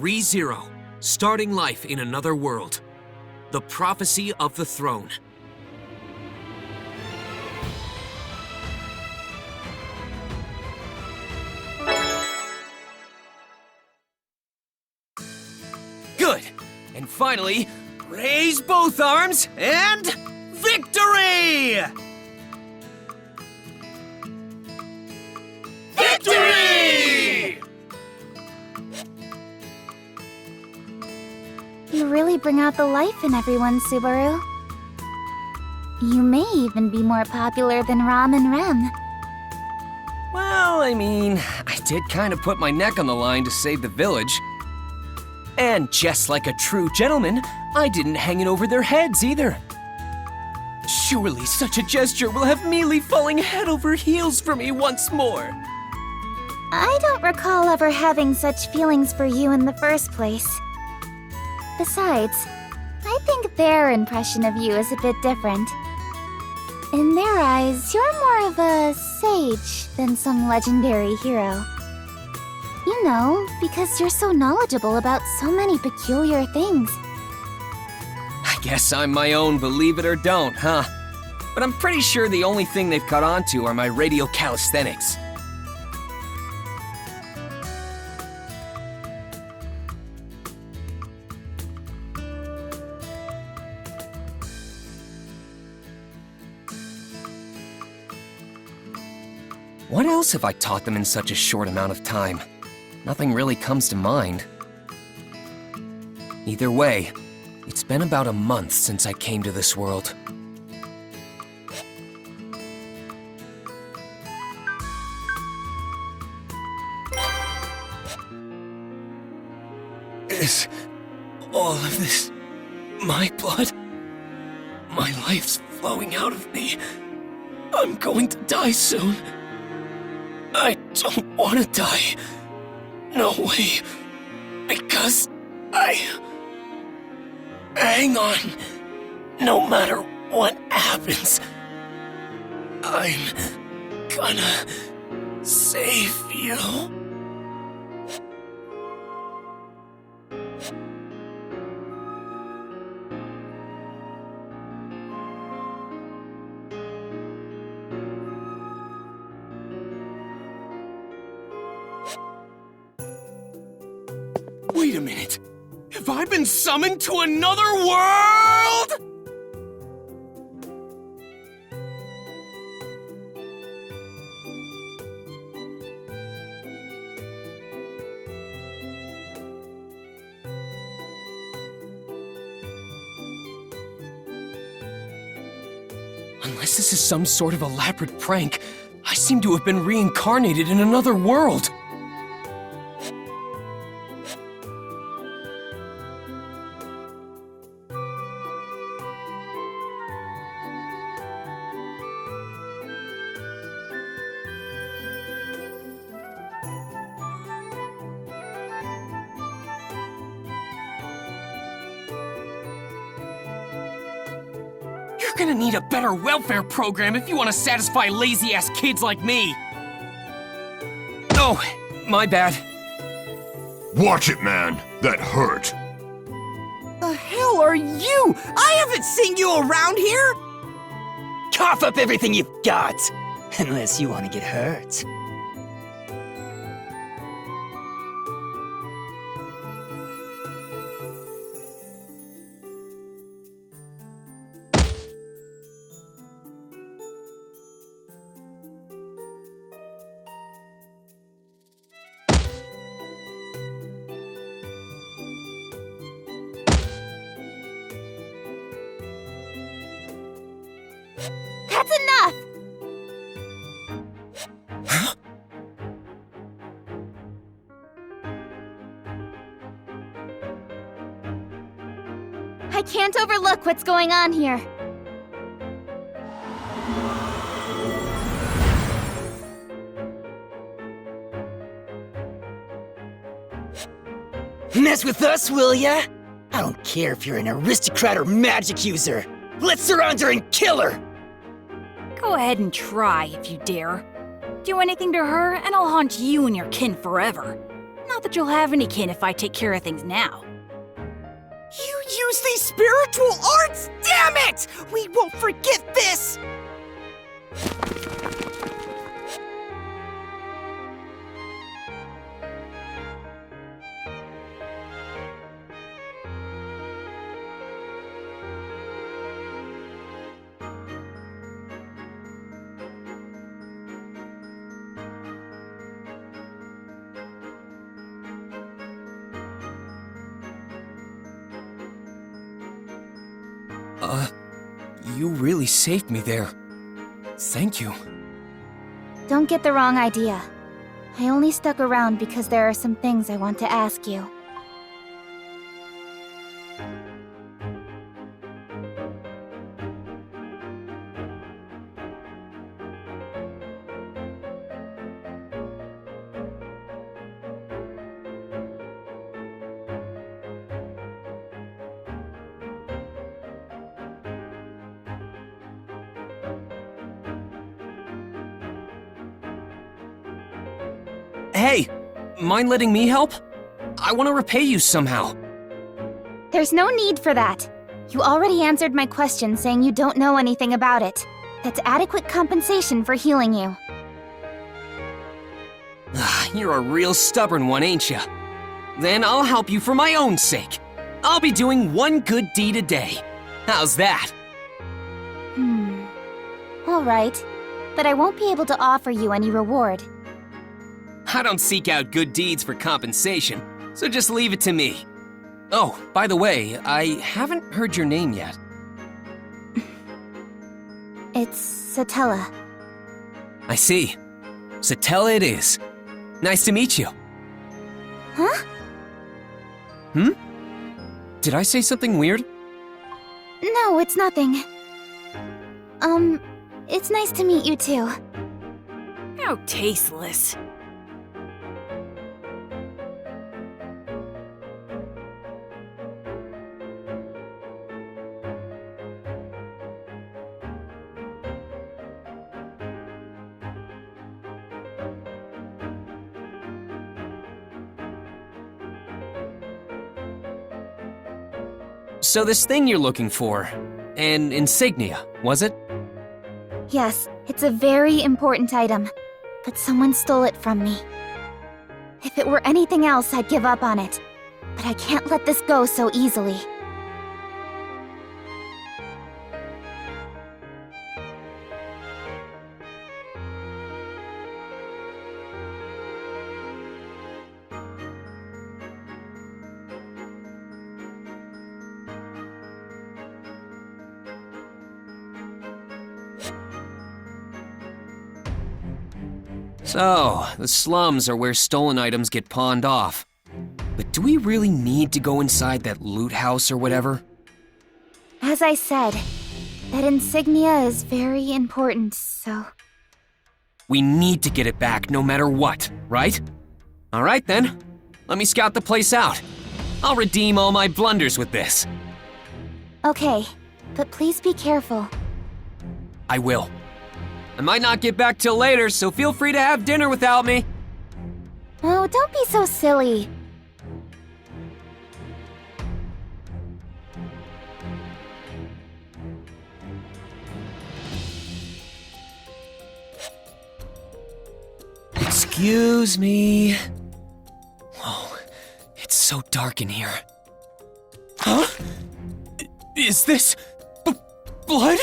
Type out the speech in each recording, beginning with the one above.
ReZero, starting life in another world. The Prophecy of the Throne. Good! And finally, raise both arms and victory! Victory! You really bring out the life in everyone, Subaru. You may even be more popular than Ram and Rem. Well, I mean, I did kind of put my neck on the line to save the village. And just like a true gentleman, I didn't hang it over their heads either. Surely such a gesture will have Mealy falling head over heels for me once more. I don't recall ever having such feelings for you in the first place. Besides, I think their impression of you is a bit different. In their eyes, you're more of a sage than some legendary hero. You know, because you're so knowledgeable about so many peculiar things. I guess I'm my own believe it or don't, huh? But I'm pretty sure the only thing they've caught on to are my radial calisthenics. What else have I taught them in such a short amount of time? Nothing really comes to mind. Either way, it's been about a month since I came to this world. Is all of this my blood? My life's flowing out of me. I'm going to die soon. I don't want to die. No way. Because hang on. No matter what happens, I'm gonna save you. Wait a minute. Have I been summoned to another world? Unless this is some sort of elaborate prank, I seem to have been reincarnated in another world. You're gonna need a better welfare program if you want to satisfy lazy-ass kids like me. Oh, my bad. Watch it, man. That hurt. The hell are you? I haven't seen you around here! Cough up everything you've got! Unless you want to get hurt. That's enough! Huh? I can't overlook what's going on here. Mess with us, will ya? I don't care if you're an aristocrat or magic user. Let's surround her and kill her! Go ahead and try if you dare. Do anything to her, and I'll haunt you and your kin forever. Not that you'll have any kin if I take care of things now. You use these spiritual arts? Damn it! We won't forget this! You really saved me there. Thank you. Don't get the wrong idea. I only stuck around because there are some things I want to ask you. Hey, mind letting me help? I want to repay you somehow. There's no need for that. You already answered my question saying you don't know anything about it. That's adequate compensation for healing you. You're a real stubborn one, ain't ya? Then I'll help you for my own sake. I'll be doing one good deed a day. How's that? Alright. But I won't be able to offer you any reward. I don't seek out good deeds for compensation, so just leave it to me. Oh, by the way, I haven't heard your name yet. It's Satella. I see. Satella it is. Nice to meet you. Huh? Did I say something weird? No, it's nothing. It's nice to meet you too. How tasteless. So this thing you're looking for, an insignia, was it? Yes, it's a very important item, but someone stole it from me. If it were anything else, I'd give up on it, but I can't let this go so easily. So, the slums are where stolen items get pawned off. But do we really need to go inside that loot house or whatever? As I said, that insignia is very important, so... We need to get it back no matter what, right? Alright then, let me scout the place out. I'll redeem all my blunders with this. Okay, but please be careful. I will. I might not get back till later, so feel free to have dinner without me. Oh, don't be so silly. Excuse me. Whoa, it's so dark in here. Huh? Is this blood?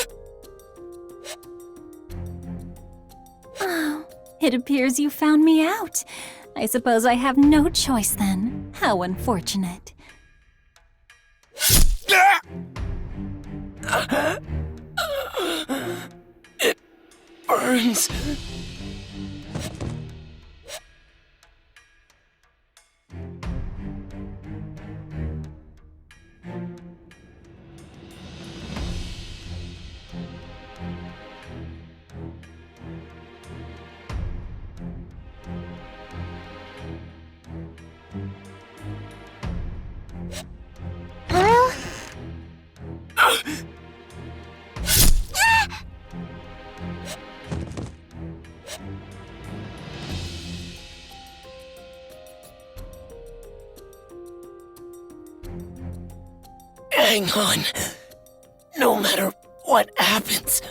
Oh, it appears you found me out. I suppose I have no choice then. How unfortunate. It burns. Pearl? hang on. No matter what happens.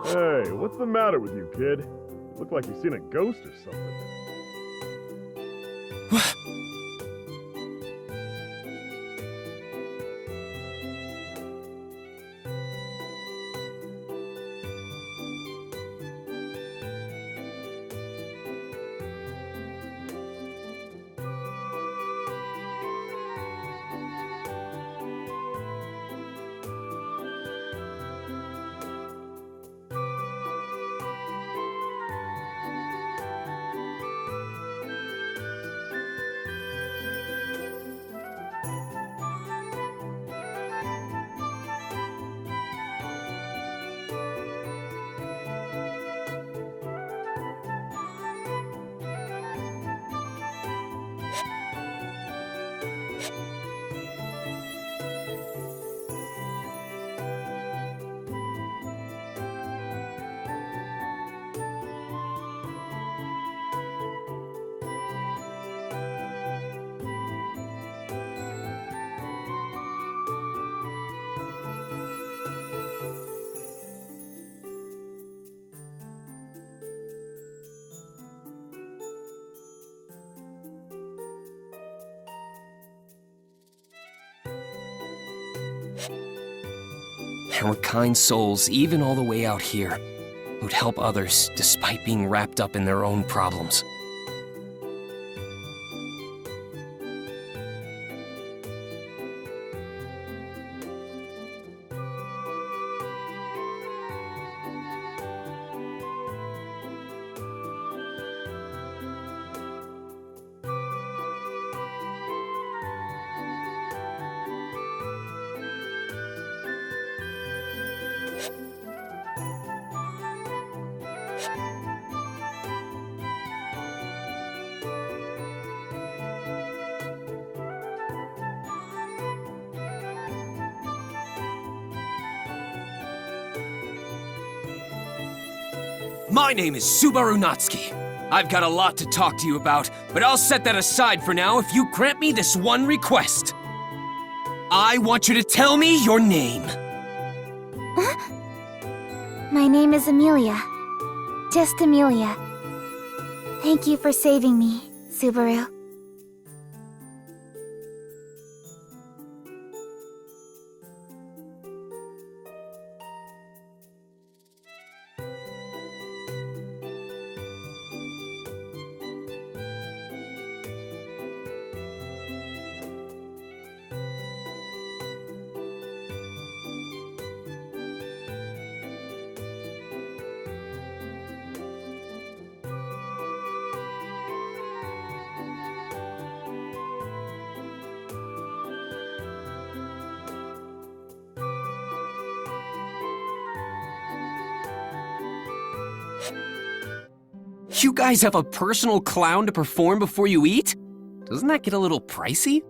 Hey, what's the matter with you, kid? You look like you've seen a ghost or something. There were kind souls, even all the way out here, who'd help others despite being wrapped up in their own problems. My name is Subaru Natsuki. I've got a lot to talk to you about, but I'll set that aside for now if you grant me this one request. I want you to tell me your name. My name is Amelia. Just Amelia. Thank you for saving me, Subaru. You guys have a personal clown to perform before you eat? Doesn't that get a little pricey?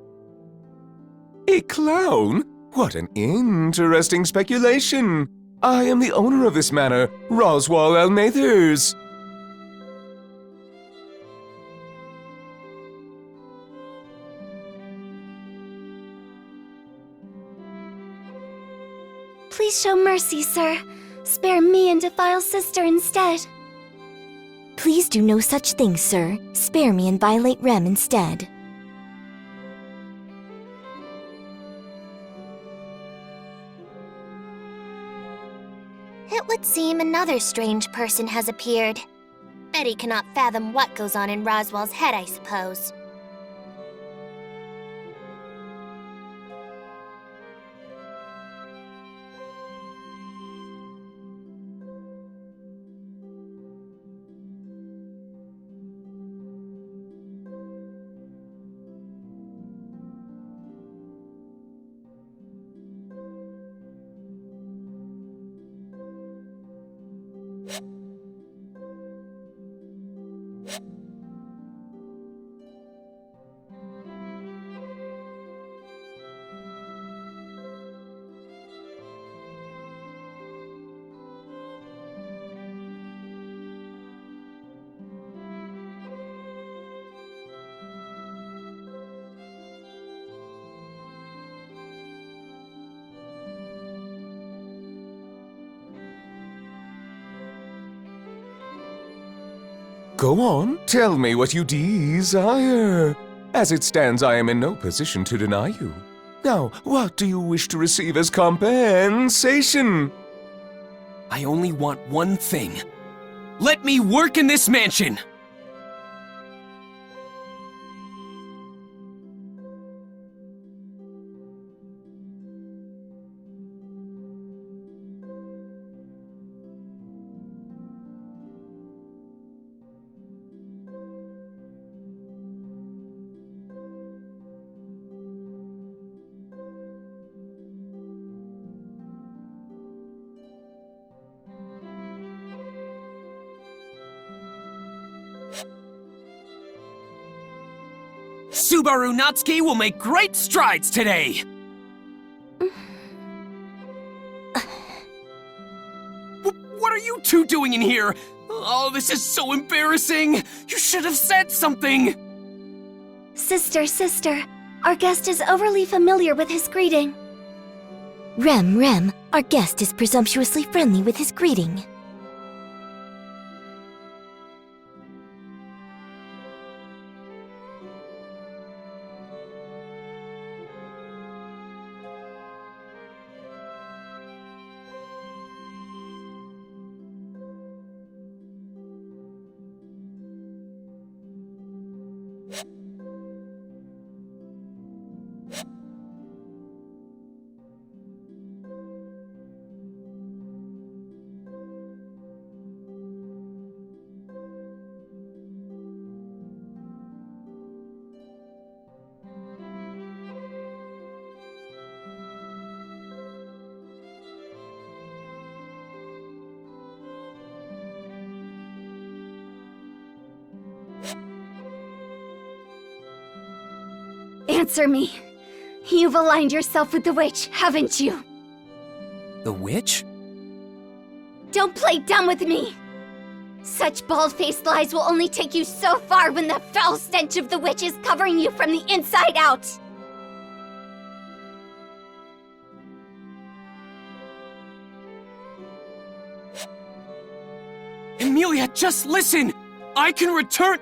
A clown? What an interesting speculation. I am the owner of this manor, Roswell Elmathers. Please show mercy, sir. Spare me and Defile's sister instead. Please do no such thing, sir. Spare me and violate Rem instead. It would seem another strange person has appeared. Betty cannot fathom what goes on in Roswell's head, I suppose. Go on, tell me what you desire. As it stands, I am in no position to deny you. Now, what do you wish to receive as compensation? I only want one thing. Let me work in this mansion! Subaru Natsuki will make great strides today! What are you two doing in here? Oh, this is so embarrassing! You should have said something! Sister, our guest is overly familiar with his greeting. Rem, our guest is presumptuously friendly with his greeting. Answer me. You've aligned yourself with the witch, haven't you? The witch? Don't play dumb with me! Such bald-faced lies will only take you so far when the foul stench of the witch is covering you from the inside out! Emilia, just listen! I can return—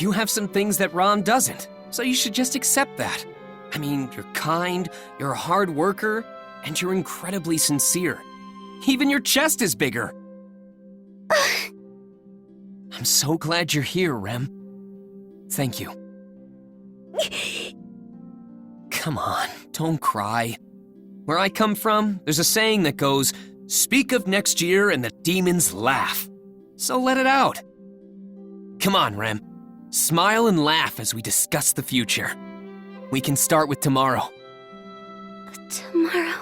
You have some things that Ron doesn't, so you should just accept that. I mean, you're kind, you're a hard worker, and you're incredibly sincere. Even your chest is bigger. I'm so glad you're here, Rem. Thank you. Come on, don't cry. Where I come from, there's a saying that goes, "Speak of next year and the demons laugh." So let it out. Come on, Rem. Smile and laugh as we discuss the future. We can start with tomorrow. Tomorrow?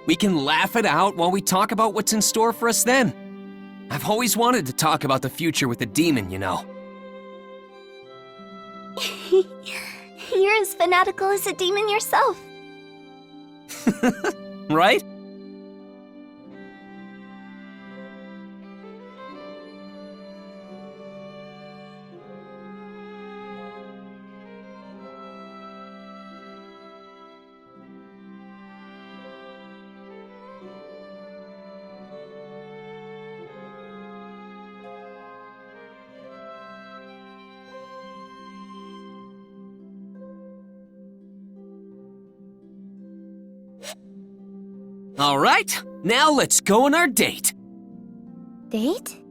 We can laugh it out while we talk about what's in store for us then. I've always wanted to talk about the future with a demon, you know. You're as fanatical as a demon yourself. Right? All right, now let's go on our date. Date?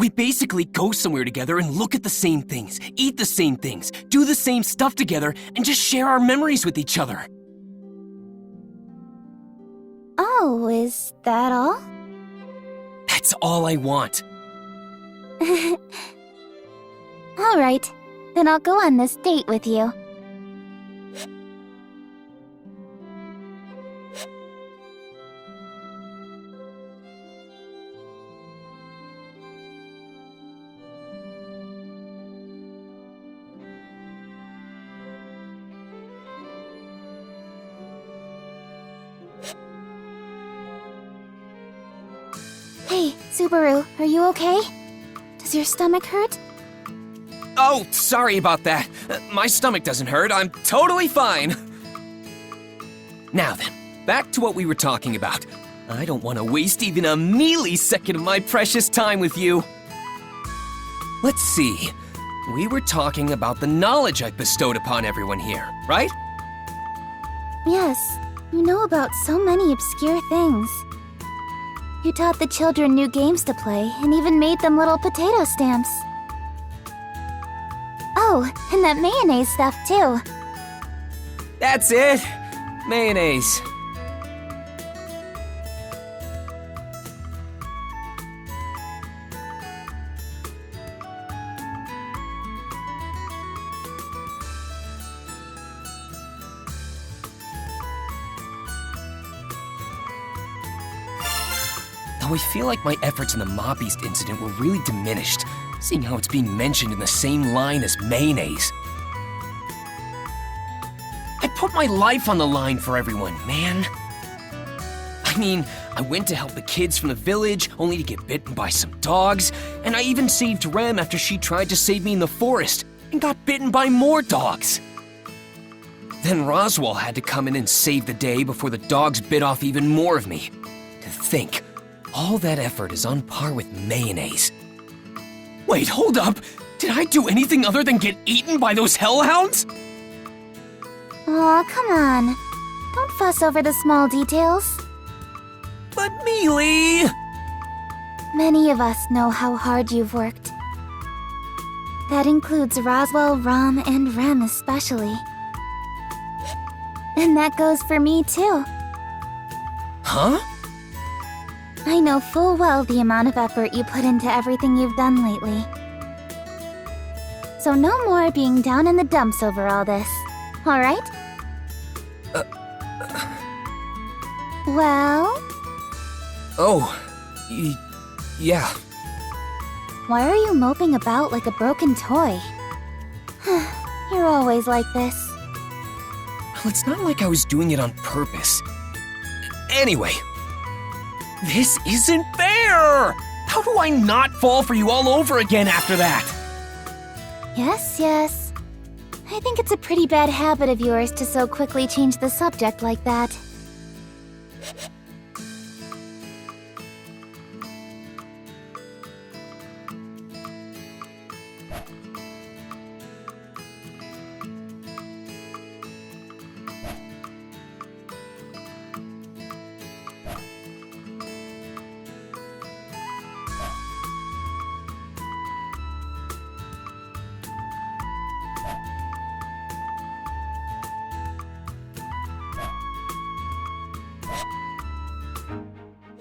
We basically go somewhere together and look at the same things, eat the same things, do the same stuff together, and just share our memories with each other. Oh, is that all? That's all I want. All right, then I'll go on this date with you. Hey, Subaru, are you okay? Does your stomach hurt? Oh, sorry about that. My stomach doesn't hurt. I'm totally fine. Now then, back to what we were talking about. I don't want to waste even a millisecond of my precious time with you. Let's see. We were talking about the knowledge I've bestowed upon everyone here, right? Yes, you know about so many obscure things. You taught the children new games to play and even made them little potato stamps. Oh, and that mayonnaise stuff too. That's it. Mayonnaise. Though I feel like my efforts in the Mob Beast incident were really diminished, seeing how it's being mentioned in the same line as mayonnaise. I put my life on the line for everyone, man. I mean, I went to help the kids from the village, only to get bitten by some dogs, and I even saved Rem after she tried to save me in the forest, and got bitten by more dogs. Then Roswell had to come in and save the day before the dogs bit off even more of me. To think, all that effort is on par with mayonnaise. Wait, hold up! Did I do anything other than get eaten by those hellhounds? Aw, come on. Don't fuss over the small details. But Mealy! Many of us know how hard you've worked. That includes Roswell, Rom, and Rem especially. And that goes for me too. Huh? I know full well the amount of effort you put into everything you've done lately. So no more being down in the dumps over all this, alright? Well? Oh, yeah. Why are you moping about like a broken toy? You're always like this. Well, it's not like I was doing it on purpose. Anyway, this isn't fair! How do I not fall for you all over again after that? Yes, yes. I think it's a pretty bad habit of yours to so quickly change the subject like that.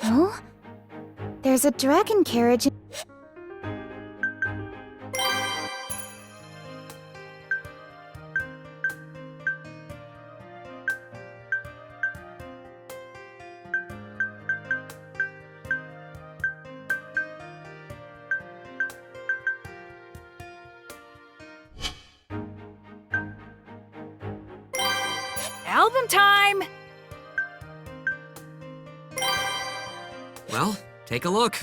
Oh? There's a dragon carriage. Album time! Well, take a look.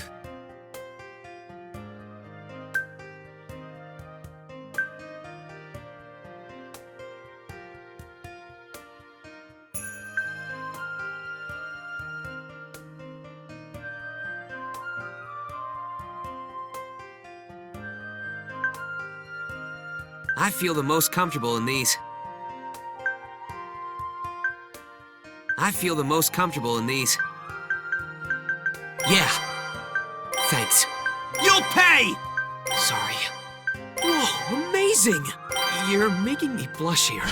I feel the most comfortable in these. I feel the most comfortable in these. Yeah. Thanks. You'll pay! way! Sorry. Whoa, amazing! You're making me blush here.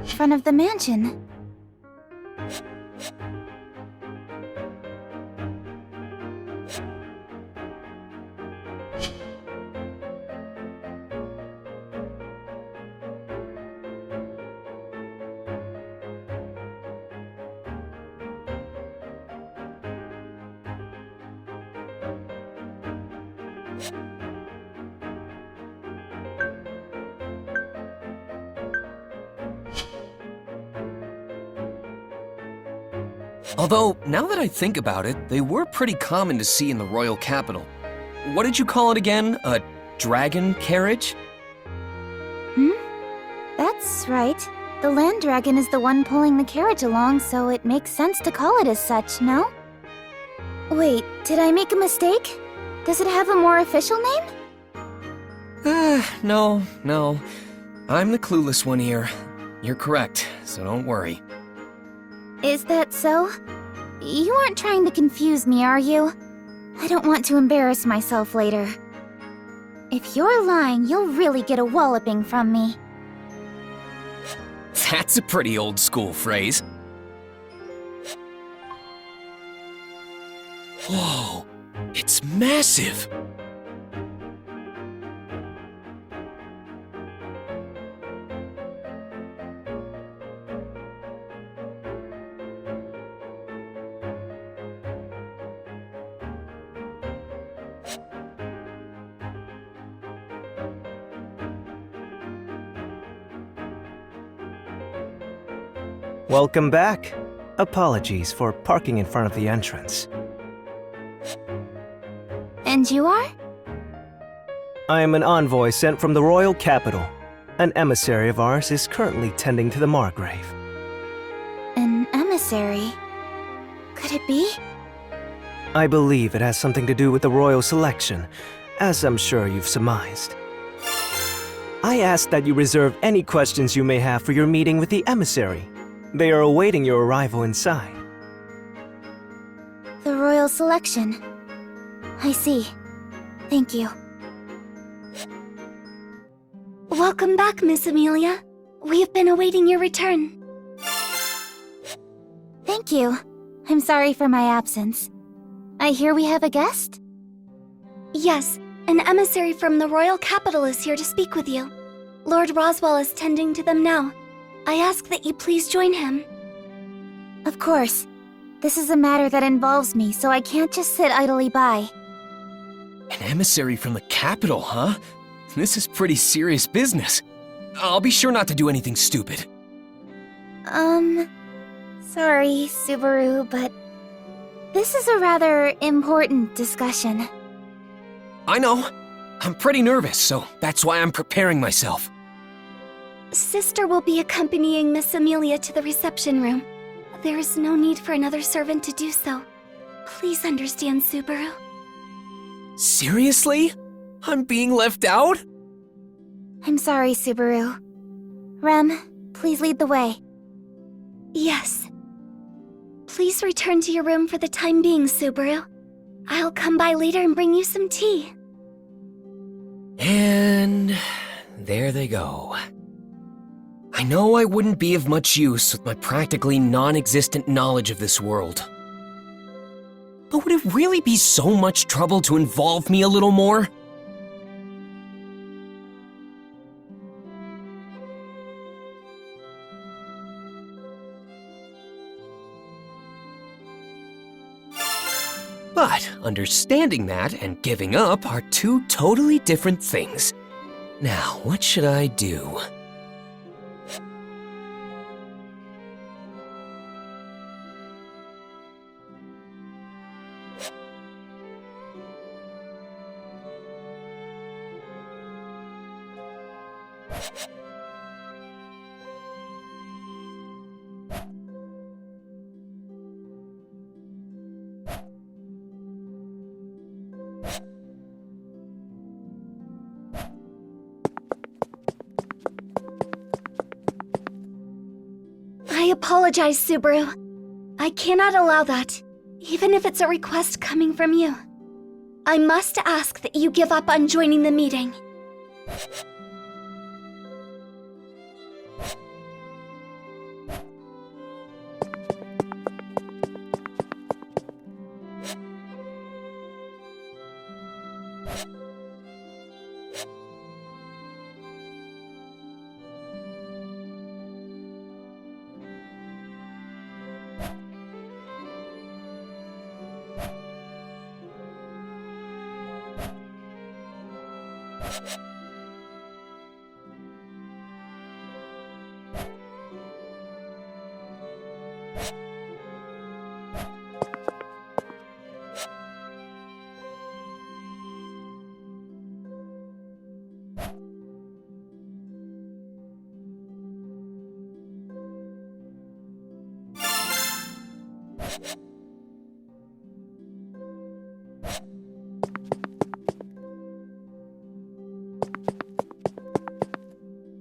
Front of the mansion. Although, now that I think about it, they were pretty common to see in the royal capital. What did you call it again? A dragon carriage? That's right. The land dragon is the one pulling the carriage along, so it makes sense to call it as such, no? Wait, did I make a mistake? Does it have a more official name? No. I'm the clueless one here. You're correct, so don't worry. Is that so? You aren't trying to confuse me, are you? I don't want to embarrass myself later. If you're lying, you'll really get a walloping from me. That's a pretty old school phrase. Whoa, it's massive! Welcome back. Apologies for parking in front of the entrance. And you are? I am an envoy sent from the royal capital. An emissary of ours is currently tending to the Margrave. An emissary? Could it be? I believe it has something to do with the royal selection, as I'm sure you've surmised. I ask that you reserve any questions you may have for your meeting with the emissary. They are awaiting your arrival inside. The royal selection. I see. Thank you. Welcome back, Miss Amelia. We have been awaiting your return. Thank you. I'm sorry for my absence. I hear we have a guest? Yes, an emissary from the royal capital is here to speak with you. Lord Roswell is tending to them now. I ask that you please join him. Of course. This is a matter that involves me, so I can't just sit idly by. An emissary from the capital, huh? This is pretty serious business. I'll be sure not to do anything stupid. Sorry, Subaru, but this is a rather important discussion. I know. I'm pretty nervous, so that's why I'm preparing myself. Sister will be accompanying Miss Amelia to the reception room. There is no need for another servant to do so. Please understand, Subaru. Seriously? I'm being left out? I'm sorry, Subaru. Rem, please lead the way. Yes. Please return to your room for the time being, Subaru. I'll come by later and bring you some tea. And there they go. I know I wouldn't be of much use with my practically non-existent knowledge of this world. But would it really be so much trouble to involve me a little more? But understanding that and giving up are two totally different things. Now, what should I do? I apologize, Subaru. I cannot allow that. even if it's a request coming from you. I must ask that you give up on joining the meeting.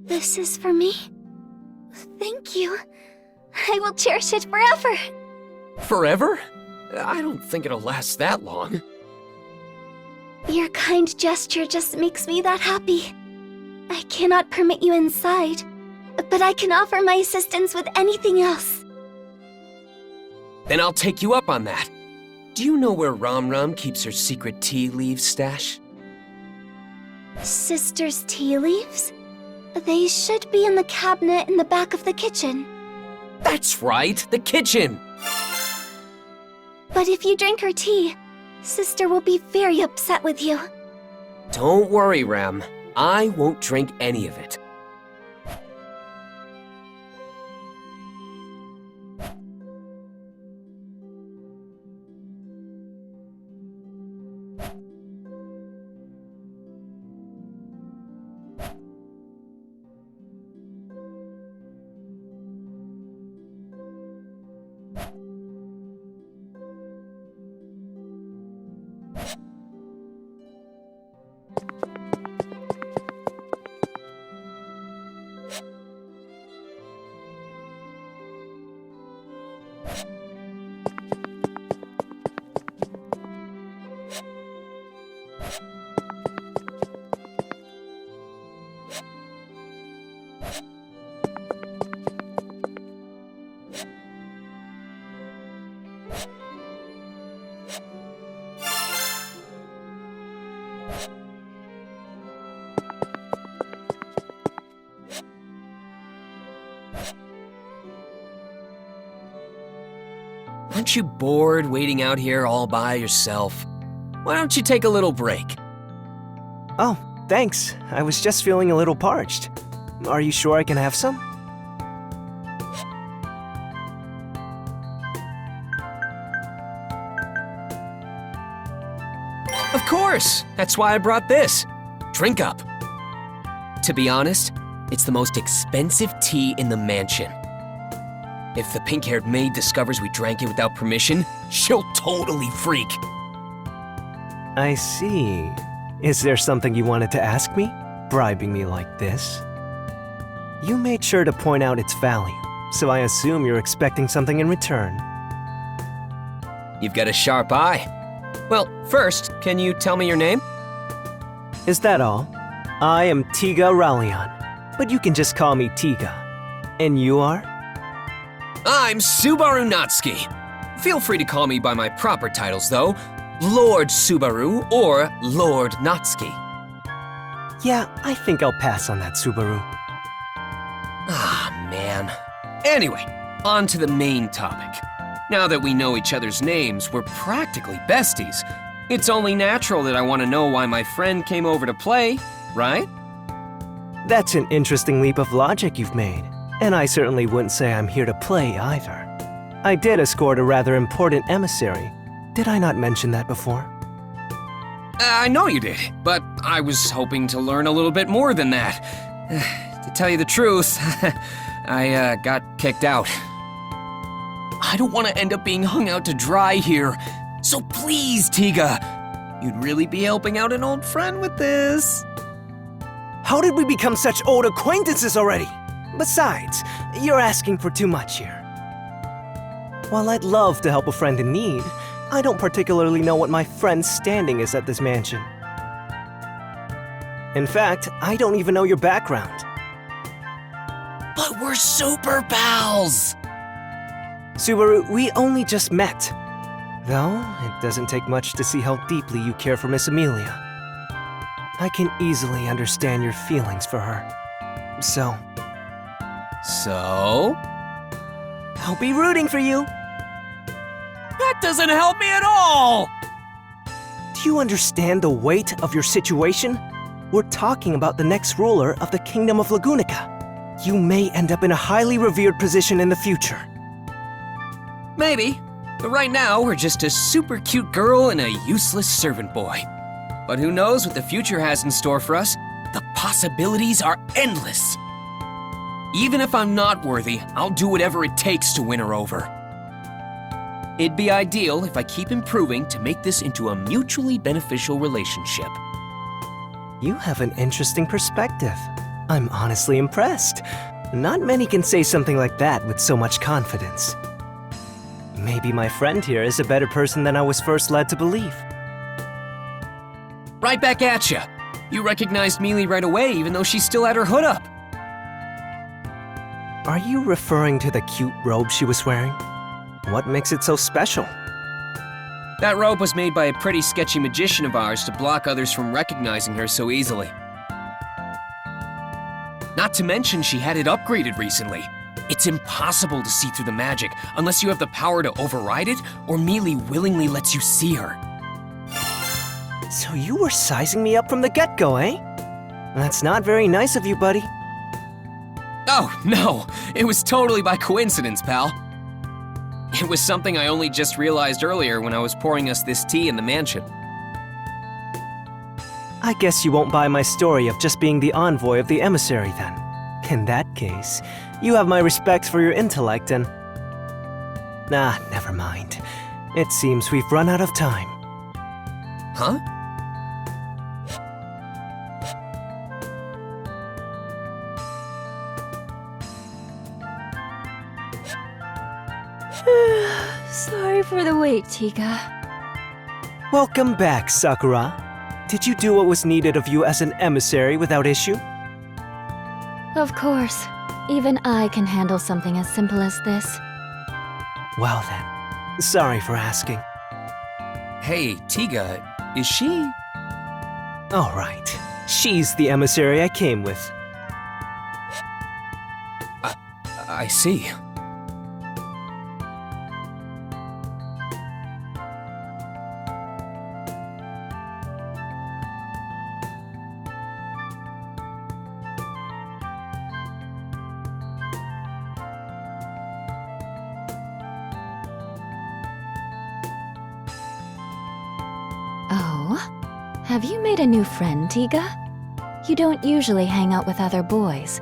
This is for me? Thank you. I will cherish it forever. Forever? I don't think it'll last that long. Your kind gesture just makes me that happy. I cannot permit you inside, but I can offer my assistance with anything else. Then I'll take you up on that. Do you know where Ram keeps her secret tea leaves stash? Sister's tea leaves? They should be in the cabinet in the back of the kitchen. That's right, the kitchen! But if you drink her tea, Sister will be very upset with you. Don't worry, Ram. I won't drink any of it. Aren't you bored waiting out here all by yourself? Why don't you take a little break? Oh, thanks. I was just feeling a little parched. Are you sure I can have some? Of course! That's why I brought this. Drink up. To be honest, it's the most expensive tea in the mansion. If the pink-haired maid discovers we drank it without permission, she'll totally freak. I see. Is there something you wanted to ask me? Bribing me like this? You made sure to point out its value, so I assume you're expecting something in return. You've got a sharp eye. Well, first, can you tell me your name? Is that all? I am Tiga Rallion, but you can just call me Tiga. And you are? I'm Subaru Natsuki. Feel free to call me by my proper titles, though. Lord Subaru or Lord Natsuki. Yeah, I think I'll pass on that, Subaru. Ah, man. Anyway, on to the main topic. Now that we know each other's names, we're practically besties. It's only natural that I want to know why my friend came over to play, right? That's an interesting leap of logic you've made. And I certainly wouldn't say I'm here to play either. I did escort a rather important emissary. Did I not mention that before? I know you did, but I was hoping to learn a little bit more than that. To tell you the truth, I got kicked out. I don't want to end up being hung out to dry here. So please, Tiga, you'd really be helping out an old friend with this. How did we become such old acquaintances already? Besides, you're asking for too much here. While I'd love to help a friend in need, I don't particularly know what my friend's standing is at this mansion. In fact, I don't even know your background. But we're super pals! Subaru, we only just met. Though, it doesn't take much to see how deeply you care for Miss Amelia. I can easily understand your feelings for her. So, I'll be rooting for you. That doesn't help me at all! Do you understand the weight of your situation? We're talking about the next ruler of the Kingdom of Lagunica. You may end up in a highly revered position in the future. Maybe. But right now, we're just a super cute girl and a useless servant boy. But who knows what the future has in store for us? The possibilities are endless. Even if I'm not worthy, I'll do whatever it takes to win her over. It'd be ideal if I keep improving to make this into a mutually beneficial relationship. You have an interesting perspective. I'm honestly impressed. Not many can say something like that with so much confidence. Maybe my friend here is a better person than I was first led to believe. Right back at ya. You recognized Mealy right away, even though she still had her hood up. Are you referring to the cute robe she was wearing? What makes it so special? That robe was made by a pretty sketchy magician of ours to block others from recognizing her so easily. Not to mention she had it upgraded recently. It's impossible to see through the magic unless you have the power to override it or Mealy willingly lets you see her. So you were sizing me up from the get-go, eh? That's not very nice of you, buddy. Oh, no. It was totally by coincidence, pal. It was something I only just realized earlier when I was pouring us this tea in the mansion. I guess you won't buy my story of just being the envoy of the emissary, then. In that case, you have my respect for your intellect and... Nah, never mind. It seems we've run out of time. Huh? Sorry for the wait, Tiga. Welcome back, Sakura. Did you do what was needed of you as an emissary without issue? Of course. Even I can handle something as simple as this. Well then, sorry for asking. Hey, Tiga, is she... All right, she's the emissary I came with. I see. Oh? Have you made a new friend, Tiga? You don't usually hang out with other boys.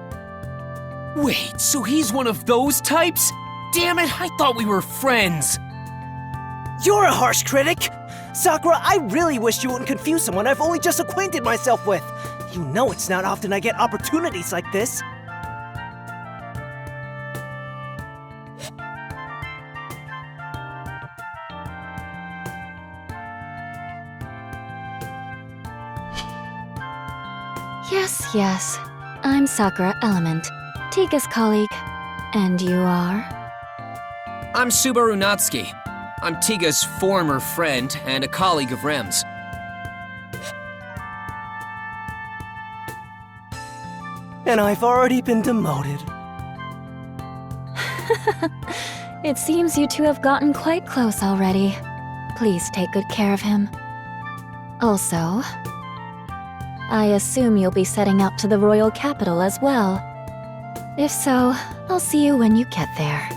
Wait, so he's one of those types? Damn it, I thought we were friends! You're a harsh critic! Sakura, I really wish you wouldn't confuse someone I've only just acquainted myself with! You know it's not often I get opportunities like this. Yes. I'm Sakura Element, Tiga's colleague. And you are? I'm Subaru Natsuki. I'm Tiga's former friend and a colleague of Rem's. And I've already been demoted. It seems you two have gotten quite close already. Please take good care of him. Also, I assume you'll be setting out to the royal capital as well. If so, I'll see you when you get there.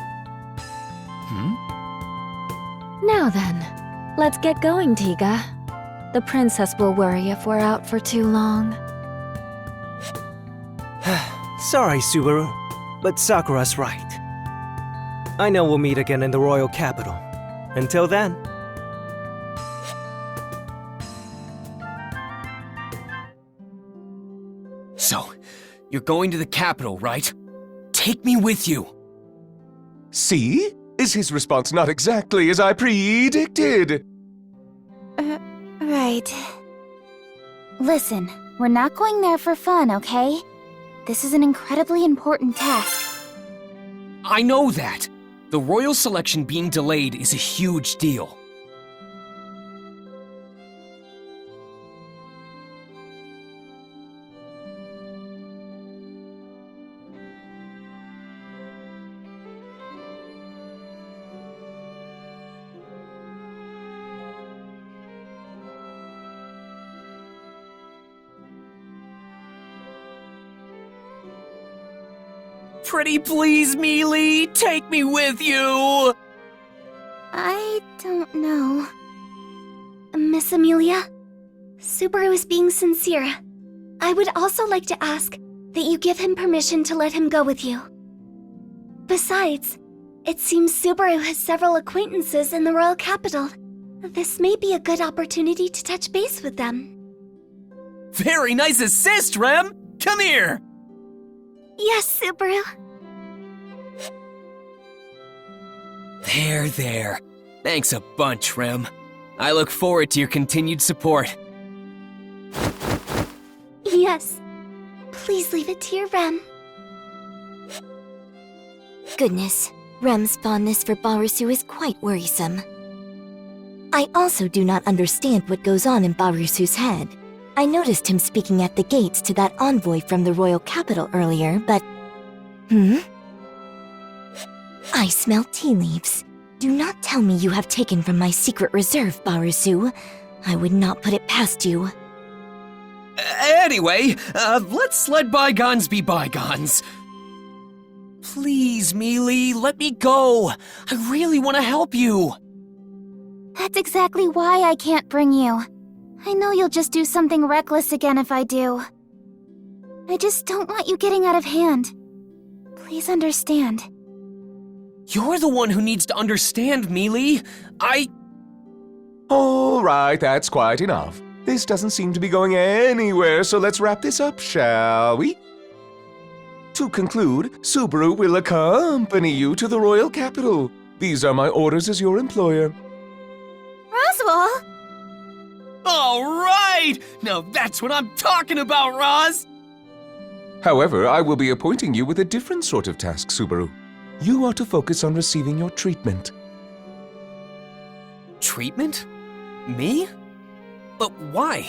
Now then, let's get going, Tiga. The princess will worry if we're out for too long. Sorry, Subaru, but Sakura's right. I know we'll meet again in the royal capital. Until then... So, you're going to the capital, right? Take me with you. See? Is his response not exactly as I predicted? Right. Listen, we're not going there for fun, okay? This is an incredibly important task. I know that. The royal selection being delayed is a huge deal. Pretty please, Mealy, take me with you! I don't know. Miss Amelia, Subaru is being sincere. I would also like to ask that you give him permission to let him go with you. Besides, it seems Subaru has several acquaintances in the royal capital. This may be a good opportunity to touch base with them. Very nice assist, Rem! Come here! Yes, Subaru. There. Thanks a bunch, Rem. I look forward to your continued support. Yes. Please leave it to your Rem. Goodness, Rem's fondness for Barusu is quite worrisome. I also do not understand what goes on in Barusu's head. I noticed him speaking at the gates to that envoy from the royal capital earlier, but... I smell tea leaves. Do not tell me you have taken from my secret reserve, Barusu. I would not put it past you. Anyway, let's let bygones be bygones. Please, Mealy, let me go. I really want to help you. That's exactly why I can't bring you. I know you'll just do something reckless again if I do. I just don't want you getting out of hand. Please understand. You're the one who needs to understand, Mealy. All right, that's quite enough. This doesn't seem to be going anywhere, so let's wrap this up, shall we? To conclude, Subaru will accompany you to the royal capital. These are my orders as your employer. Roswell! All right! Now that's what I'm talking about, Roz! However, I will be appointing you with a different sort of task, Subaru. You are to focus on receiving your treatment. Treatment? Me? But why?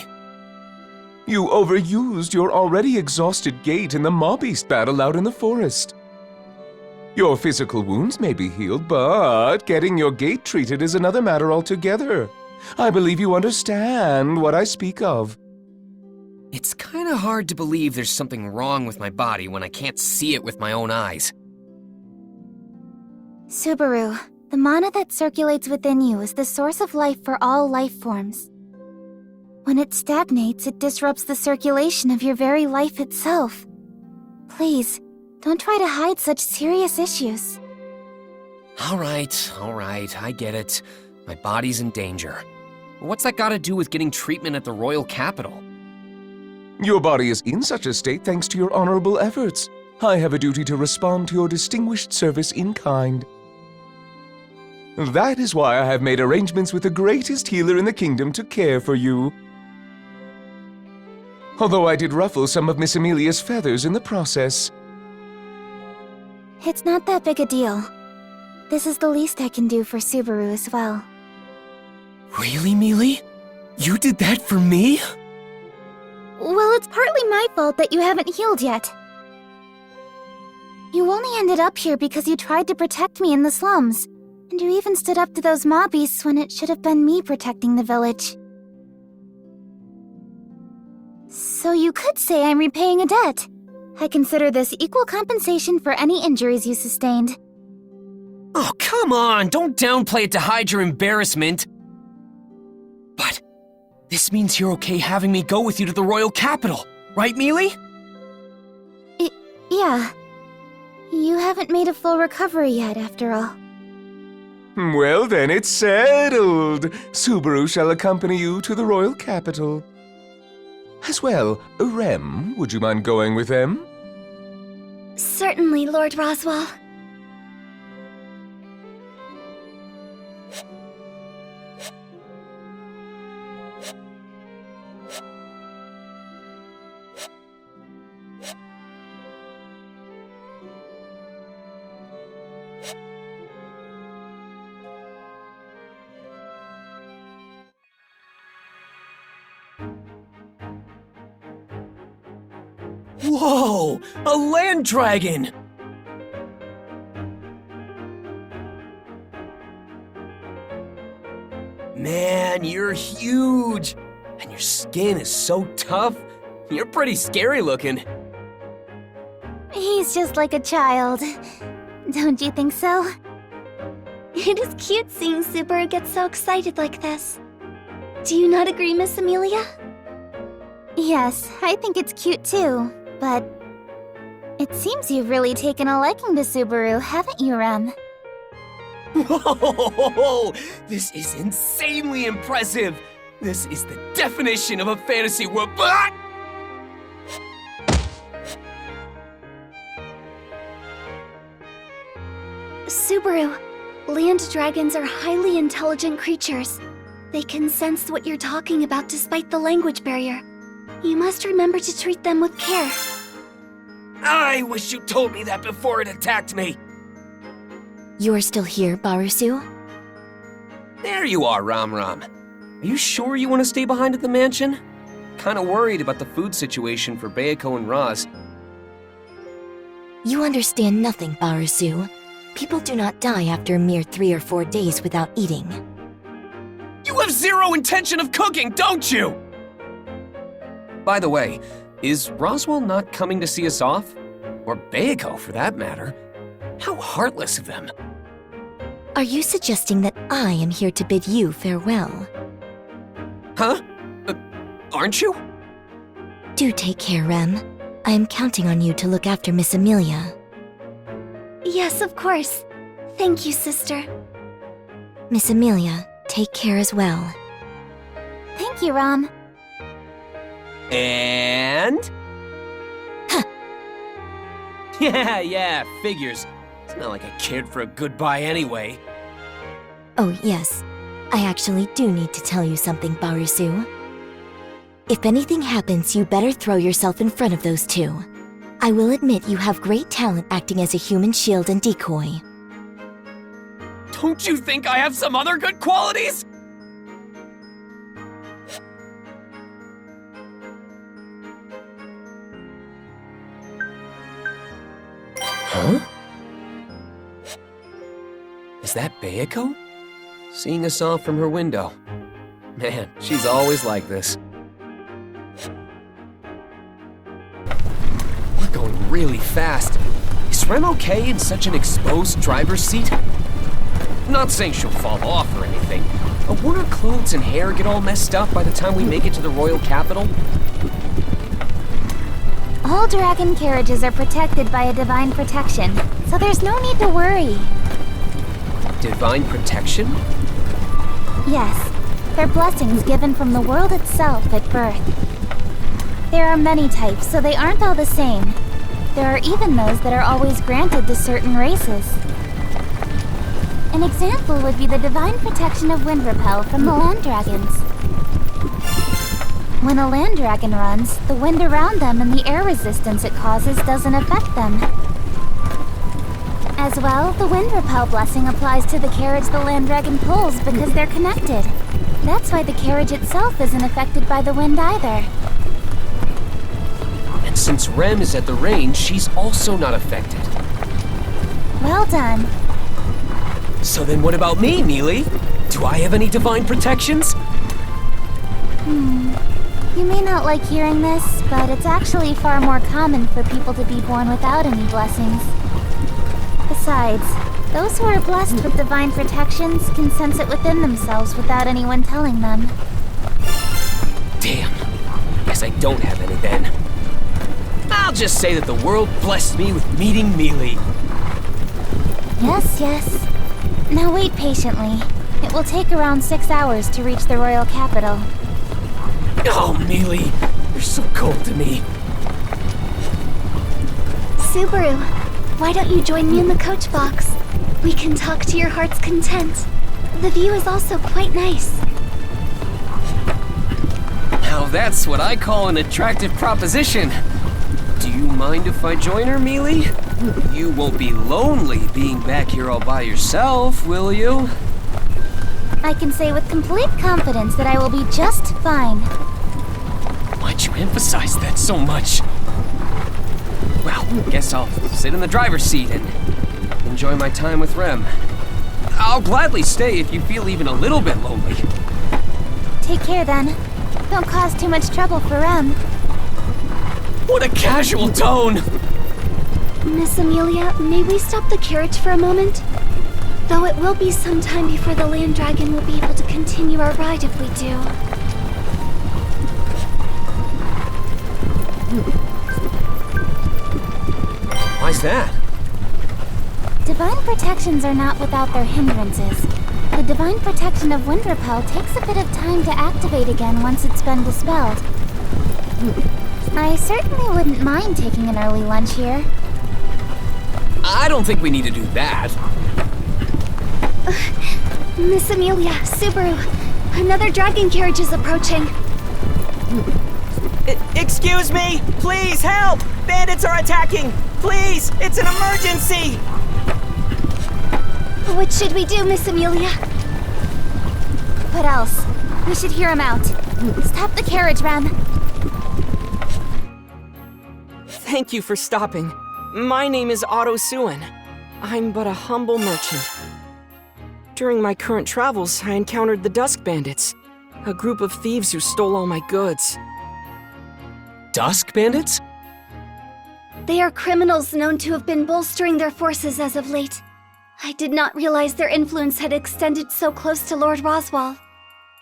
You overused your already exhausted gait in the mob-beast battle out in the forest. Your physical wounds may be healed, but getting your gait treated is another matter altogether. I believe you understand what I speak of. It's kinda hard to believe there's something wrong with my body when I can't see it with my own eyes. Subaru, the mana that circulates within you is the source of life for all life forms. When it stagnates, it disrupts the circulation of your very life itself. Please, don't try to hide such serious issues. All right, I get it. My body's in danger. What's that gotta do with getting treatment at the royal capital? Your body is in such a state thanks to your honorable efforts. I have a duty to respond to your distinguished service in kind. That is why I have made arrangements with the greatest healer in the kingdom to care for you. Although I did ruffle some of Miss Amelia's feathers in the process. It's not that big a deal. This is the least I can do for Subaru as well. Really, Mealy? You did that for me? Well, it's partly my fault that you haven't healed yet. You only ended up here because you tried to protect me in the slums. And you even stood up to those mobbies when it should have been me protecting the village. So you could say I'm repaying a debt. I consider this equal compensation for any injuries you sustained. Oh, come on! Don't downplay it to hide your embarrassment. But this means you're okay having me go with you to the royal capital, right, Mealy? Yeah. You haven't made a full recovery yet, after all. Well then, it's settled. Subaru shall accompany you to the royal capital. As well, Rem, would you mind going with them? Certainly, Lord Roswell. Whoa! A land dragon! Man, you're huge! And your skin is so tough. You're pretty scary looking. He's just like a child. Don't you think so? It is cute seeing Subaru get so excited like this. Do you not agree, Miss Amelia? Yes, I think it's cute too, but it seems you've really taken a liking to Subaru, haven't you, Rem? Whoa! This is insanely impressive! This is the definition of a fantasy world. Subaru, land dragons are highly intelligent creatures. They can sense what you're talking about despite the language barrier. You must remember to treat them with care. I wish you told me that before it attacked me. You're still here, Barusu? There you are, Ram Ram. Are you sure you want to stay behind at the mansion? Kinda worried about the food situation for Bayako and Roz. You understand nothing, Barusu. People do not die after a mere 3 or 4 days without eating. You have zero intention of cooking, don't you? By the way, is Roswell not coming to see us off? Or Bayako, for that matter? How heartless of them. Are you suggesting that I am here to bid you farewell? Huh? Aren't you? Do take care, Rem. I am counting on you to look after Miss Amelia. Yes, of course. Thank you, sister. Miss Amelia, take care as well. Thank you, Ram. And? Huh. Yeah, figures. It's not like I cared for a goodbye anyway. Oh, yes. I actually do need to tell you something, Barusu. If anything happens, you better throw yourself in front of those two. I will admit you have great talent acting as a human shield and decoy. Don't you think I have some other good qualities? Huh? Is that Bayako? Seeing us off from her window. Man, she's always like this. We're going really fast. Is Rem okay in such an exposed driver's seat? Not saying she'll fall off or anything, but won't her clothes and hair get all messed up by the time we make it to the royal capital? All dragon carriages are protected by a divine protection, so there's no need to worry. Divine protection? Yes, they're blessings given from the world itself at birth. There are many types, so they aren't all the same. There are even those that are always granted to certain races. An example would be the divine protection of wind repel from the land dragons. When a land dragon runs, the wind around them and the air resistance it causes doesn't affect them. As well, the wind repel blessing applies to the carriage the land dragon pulls because they're connected. That's why the carriage itself isn't affected by the wind either. And since Rem is at the range, she's also not affected. Well done. So then what about me, Mealy? Do I have any divine protections? You may not like hearing this, but it's actually far more common for people to be born without any blessings. Besides, those who are blessed with divine protections can sense it within themselves without anyone telling them. Damn. Guess I don't have any then. I'll just say that the world blessed me with meeting Mealy. Yes. Now wait patiently. It will take around 6 hours to reach the royal capital. Oh, Mealy, you're so cold to me. Subaru, why don't you join me in the coach box? We can talk to your heart's content. The view is also quite nice. Now that's what I call an attractive proposition. Do you mind if I join her, Mealy? You won't be lonely being back here all by yourself, will you? I can say with complete confidence that I will be just fine. Why'd you emphasize that so much? Well, guess I'll sit in the driver's seat and enjoy my time with Rem. I'll gladly stay if you feel even a little bit lonely. Take care then. Don't cause too much trouble for Rem. What a casual tone! Miss Amelia, may we stop the carriage for a moment? Though it will be some time before the land dragon will be able to continue our ride if we do. Why's that? Divine protections are not without their hindrances. The divine protection of Wind Repel takes a bit of time to activate again once it's been dispelled. I certainly wouldn't mind taking an early lunch here. I don't think we need to do that. Miss Amelia, Subaru, another dragon carriage is approaching. Excuse me! Please help! Bandits are attacking! Please! It's an emergency! What should we do, Miss Amelia? What else? We should hear him out. Stop the carriage, Rem. Thank you for stopping. My name is Otto Suen. I'm but a humble merchant. During my current travels, I encountered the Dusk Bandits, a group of thieves who stole all my goods. Dusk Bandits? They are criminals known to have been bolstering their forces as of late. I did not realize their influence had extended so close to Lord Roswell.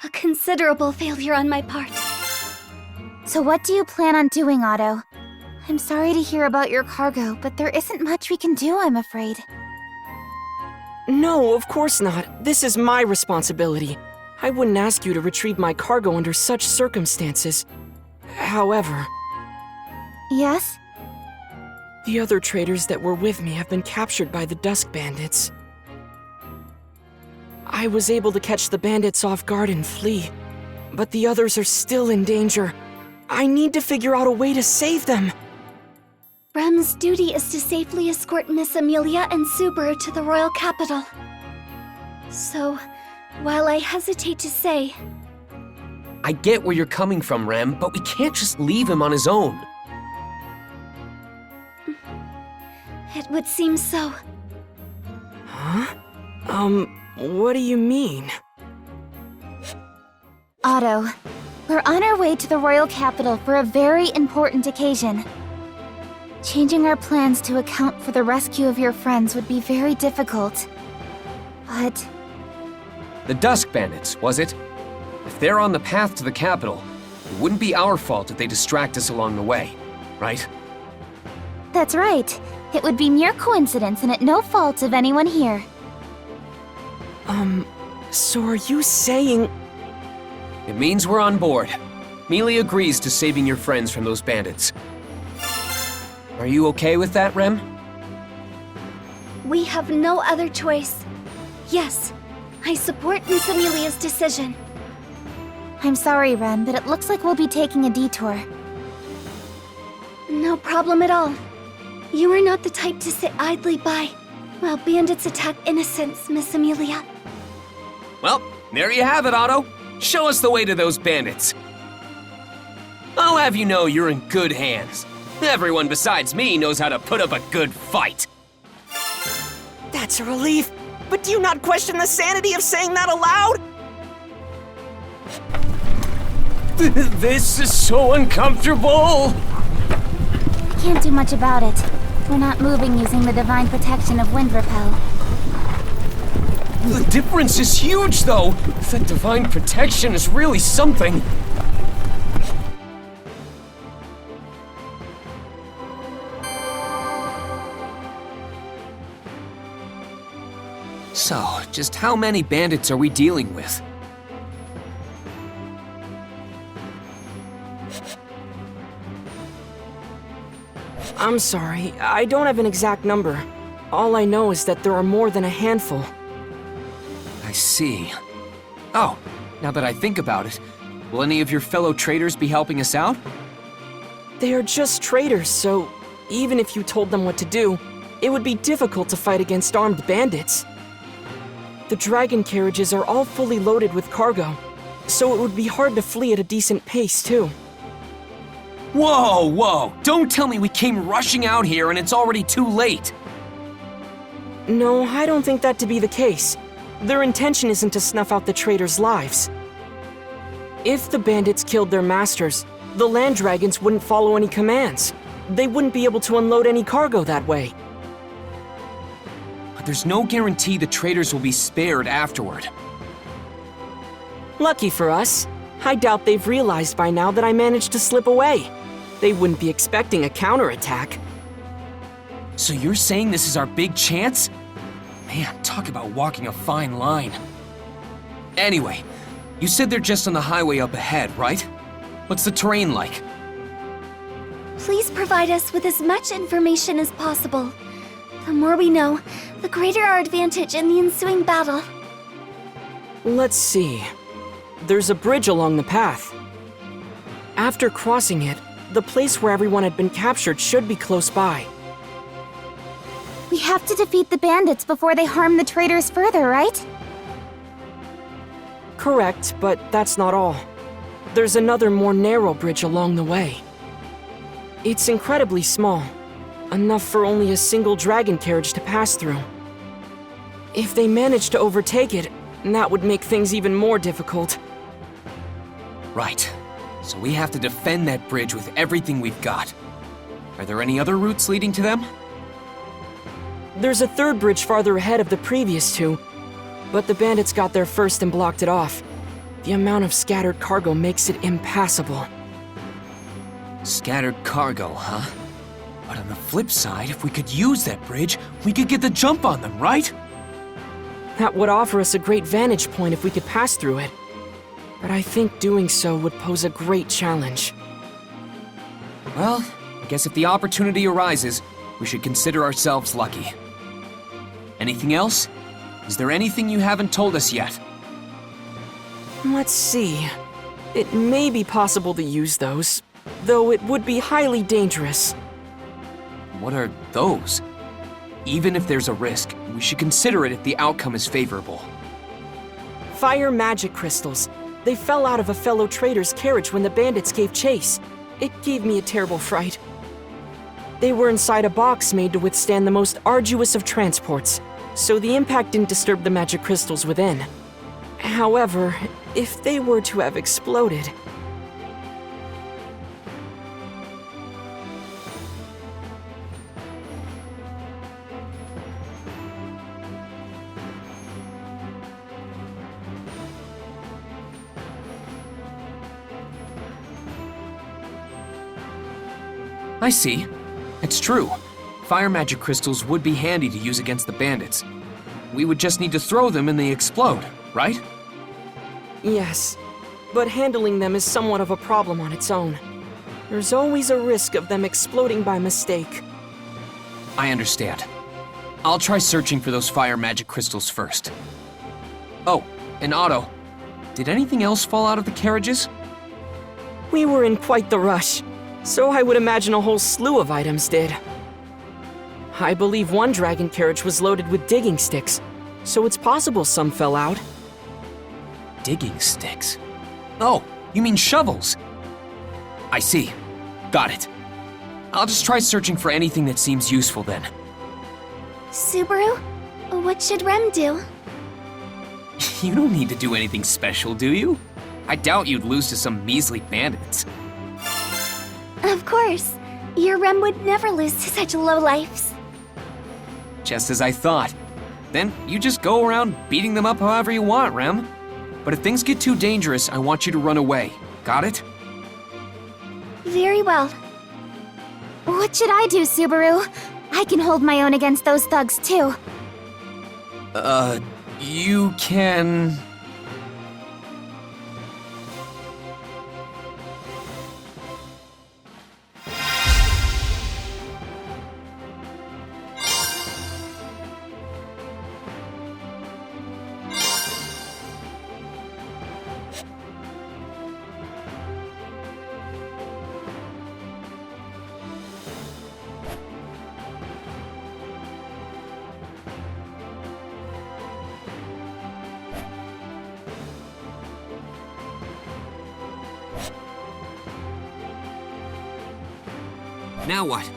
A considerable failure on my part. So what do you plan on doing, Otto? I'm sorry to hear about your cargo, but there isn't much we can do, I'm afraid. No, of course not. This is my responsibility. I wouldn't ask you to retrieve my cargo under such circumstances. However... Yes? The other traders that were with me have been captured by the Dusk Bandits. I was able to catch the bandits off guard and flee, but the others are still in danger. I need to figure out a way to save them. Rem's duty is to safely escort Miss Amelia and Subaru to the royal capital. So, while I hesitate to say... I get where you're coming from, Rem, but we can't just leave him on his own. It would seem so. Huh? What do you mean? Otto, we're on our way to the royal capital for a very important occasion. Changing our plans to account for the rescue of your friends would be very difficult. But... The Dusk Bandits, was it? If they're on the path to the capital, it wouldn't be our fault if they distract us along the way, right? That's right. It would be mere coincidence and at no fault of anyone here. So are you saying... It means we're on board. Mealy agrees to saving your friends from those bandits. Are you okay with that, Rem? We have no other choice. Yes, I support Miss Amelia's decision. I'm sorry, Rem, but it looks like we'll be taking a detour. No problem at all. You are not the type to sit idly by while bandits attack innocents, Miss Amelia. Well, there you have it, Otto. Show us the way to those bandits. I'll have you know you're in good hands. Everyone besides me knows how to put up a good fight. That's a relief. But do you not question the sanity of saying that aloud? This is so uncomfortable! Can't do much about it. We're not moving using the divine protection of Wind Repel. The difference is huge, though! That divine protection is really something. So, just how many bandits are we dealing with? I'm sorry, I don't have an exact number. All I know is that there are more than a handful. I see. Oh, now that I think about it, will any of your fellow traders be helping us out? They are just traders, so even if you told them what to do, it would be difficult to fight against armed bandits. The dragon carriages are all fully loaded with cargo, so it would be hard to flee at a decent pace, too. Whoa, whoa! Don't tell me we came rushing out here and it's already too late! No, I don't think that to be the case. Their intention isn't to snuff out the traitors' lives. If the bandits killed their masters, the land dragons wouldn't follow any commands. They wouldn't be able to unload any cargo that way. But there's no guarantee the traitors will be spared afterward. Lucky for us, I doubt they've realized by now that I managed to slip away. They wouldn't be expecting a counterattack. So you're saying this is our big chance? Man, talk about walking a fine line. Anyway, you said they're just on the highway up ahead, right? What's the terrain like? Please provide us with as much information as possible. The more we know, the greater our advantage in the ensuing battle. Let's see. There's a bridge along the path. After crossing it, the place where everyone had been captured should be close by. We have to defeat the bandits before they harm the traitors further, right? Correct, but that's not all. There's another more narrow bridge along the way. It's incredibly small, enough for only a single dragon carriage to pass through. If they manage to overtake it, that would make things even more difficult. Right. So we have to defend that bridge with everything we've got. Are there any other routes leading to them? There's a third bridge farther ahead of the previous two, but the bandits got there first and blocked it off. The amount of scattered cargo makes it impassable. Scattered cargo, huh? But on the flip side, if we could use that bridge, we could get the jump on them, right? That would offer us a great vantage point if we could pass through it. But I think doing so would pose a great challenge. Well, I guess if the opportunity arises, we should consider ourselves lucky. Anything else? Is there anything you haven't told us yet? Let's see. It may be possible to use those, though it would be highly dangerous. What are those? Even if there's a risk, we should consider it if the outcome is favorable. Fire magic crystals. They fell out of a fellow trader's carriage when the bandits gave chase. It gave me a terrible fright. They were inside a box made to withstand the most arduous of transports, so the impact didn't disturb the magic crystals within. However, if they were to have exploded... I see. It's true. Fire magic crystals would be handy to use against the bandits. We would just need to throw them and they explode, right? Yes, but handling them is somewhat of a problem on its own. There's always a risk of them exploding by mistake. I understand. I'll try searching for those fire magic crystals first. Oh, and Otto, did anything else fall out of the carriages? We were in quite the rush, so I would imagine a whole slew of items did. I believe one dragon carriage was loaded with digging sticks, so it's possible some fell out. Digging sticks? Oh, you mean shovels? I see. Got it. I'll just try searching for anything that seems useful then. Subaru, what should Rem do? You don't need to do anything special, do you? I doubt you'd lose to some measly bandits. Of course. Your Rem would never lose to such lowlifes. Just as I thought. Then you just go around beating them up however you want, Rem. But if things get too dangerous, I want you to run away. Got it? Very well. What should I do, Subaru? I can hold my own against those thugs, too. You can... Now what?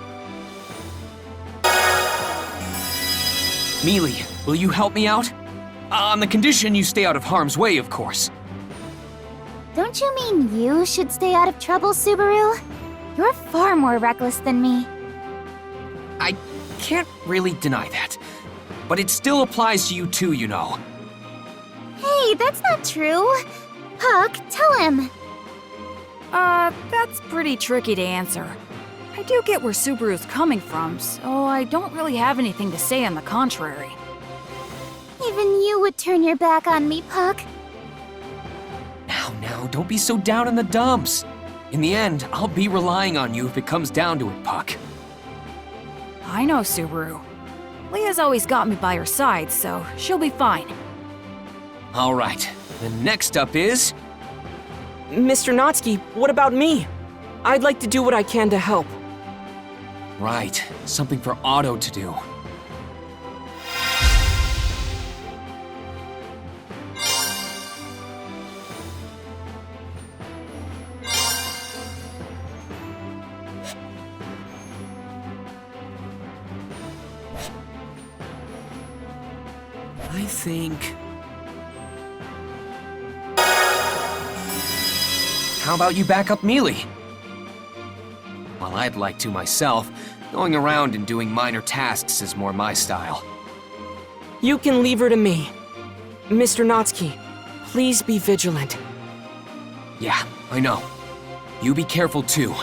Mealy, will you help me out? On the condition you stay out of harm's way, of course. Don't you mean you should stay out of trouble, Subaru? You're far more reckless than me. I can't really deny that. But it still applies to you too, you know. Hey, that's not true. Puck, tell him. That's pretty tricky to answer. I do get where Subaru's coming from, so I don't really have anything to say on the contrary. Even you would turn your back on me, Puck. Now, don't be so down in the dumps. In the end, I'll be relying on you if it comes down to it, Puck. I know Subaru. Leah's always got me by her side, so she'll be fine. All right, then next up is... Mr. Natsuki, what about me? I'd like to do what I can to help. Right, something for Otto to do. I think... How about you back up Mealy? Well, I'd like to myself. Going around and doing minor tasks is more my style. You can leave her to me. Mr. Natsuki, please be vigilant. Yeah, I know. You be careful too.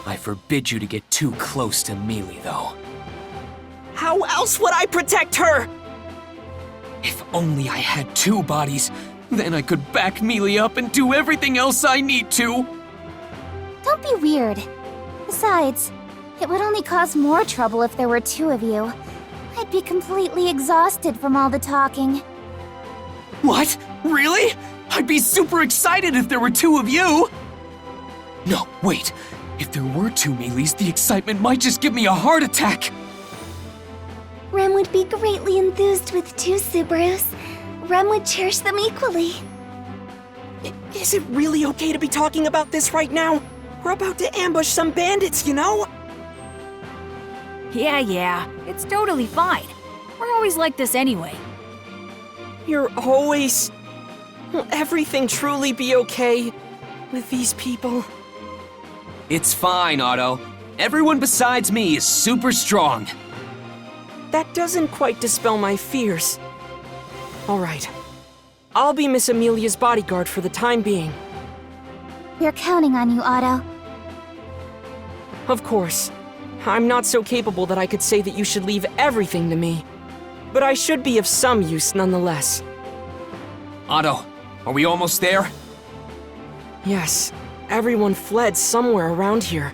I forbid you to get too close to Mealy, though. How else would I protect her? If only I had two bodies, then I could back Mealy up and do everything else I need to. Don't be weird. Besides, it would only cause more trouble if there were two of you. I'd be completely exhausted from all the talking. What? Really? I'd be super excited if there were two of you! No, wait. If there were two Mealys, the excitement might just give me a heart attack! Rem would be greatly enthused with two Subarus. Rem would cherish them equally. Is it really okay to be talking about this right now? We're about to ambush some bandits, you know? Yeah, it's totally fine. We're always like this anyway. You're always... Will everything truly be okay with these people? It's fine, Otto. Everyone besides me is super strong. That doesn't quite dispel my fears. All right. I'll be Miss Amelia's bodyguard for the time being. We're counting on you, Otto. Of course. I'm not so capable that I could say that you should leave everything to me. But I should be of some use nonetheless. Otto, are we almost there? Yes. Everyone fled somewhere around here.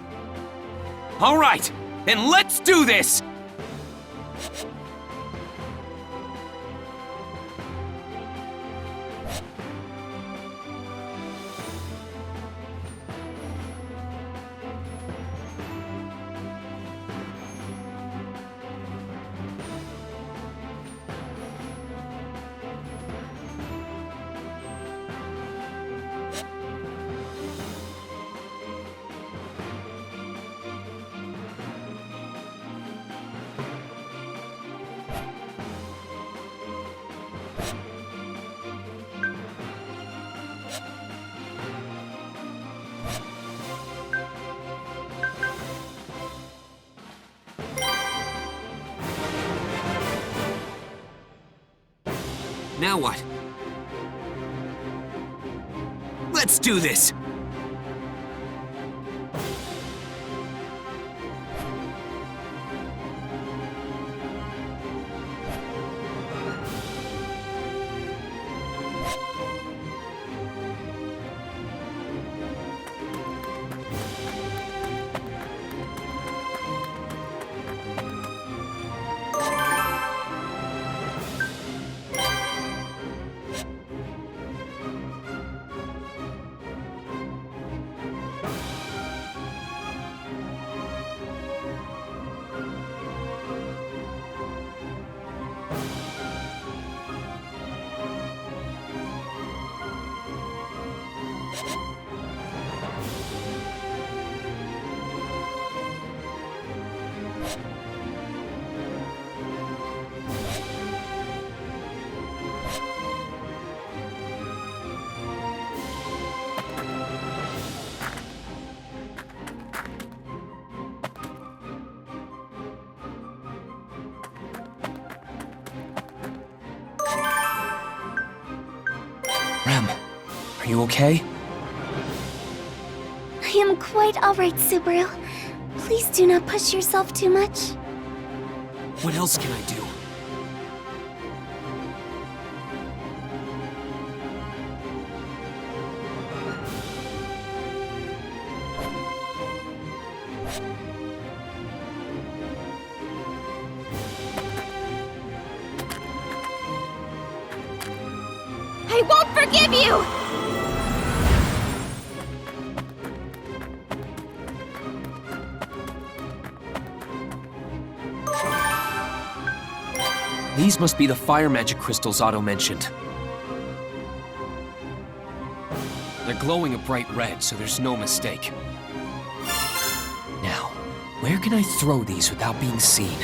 All right, then let's do this! Now what? Let's do this! you okay? I am quite alright, Subaru. Please do not push yourself too much. What else can I do? I won't forgive you! These must be the fire magic crystals Otto mentioned. They're glowing a bright red, so there's no mistake. Now, where can I throw these without being seen?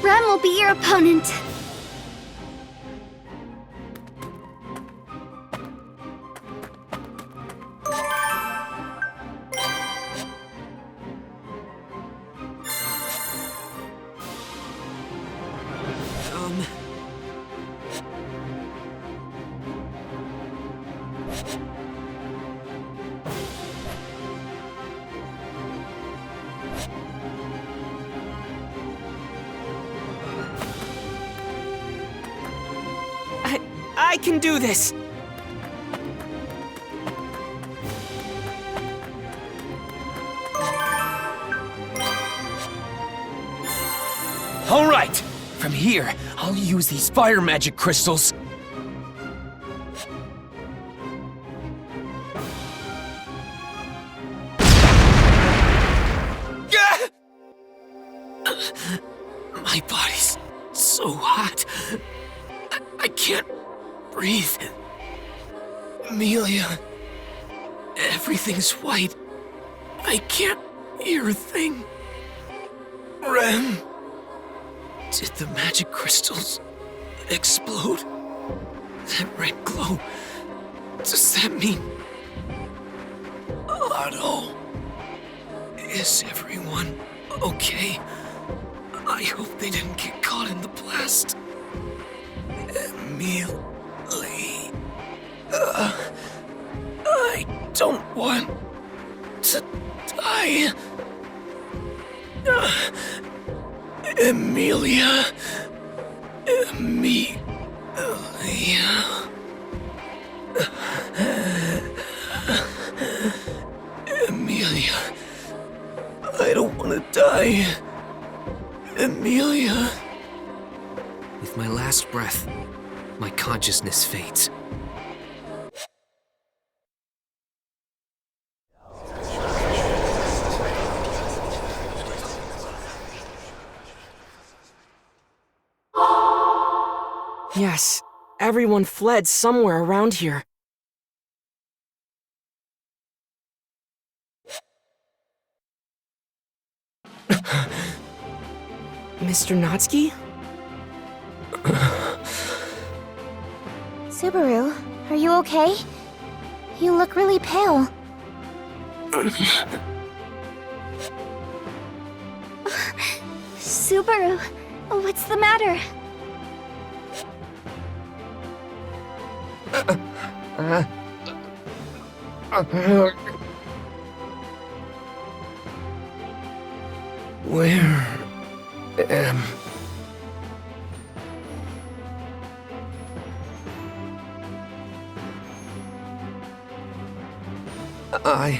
Rem will be your opponent. I can do this! All right! From here, I'll use these fire magic crystals. My body's so hot. I can't breathe. Amelia. Everything's white. I can't hear a thing. Rem. Did the magic crystals explode? That red glow. Does that mean... Otto? Is everyone okay? I hope they didn't get caught in the blast. Amelia. I don't want to die. Amelia. Amelia. I don't want to die. Amelia. With my last breath, my consciousness fades. Yes, everyone fled somewhere around here. Mr. Natsuki? Subaru, are you okay? You look really pale. Subaru, what's the matter? Where am I...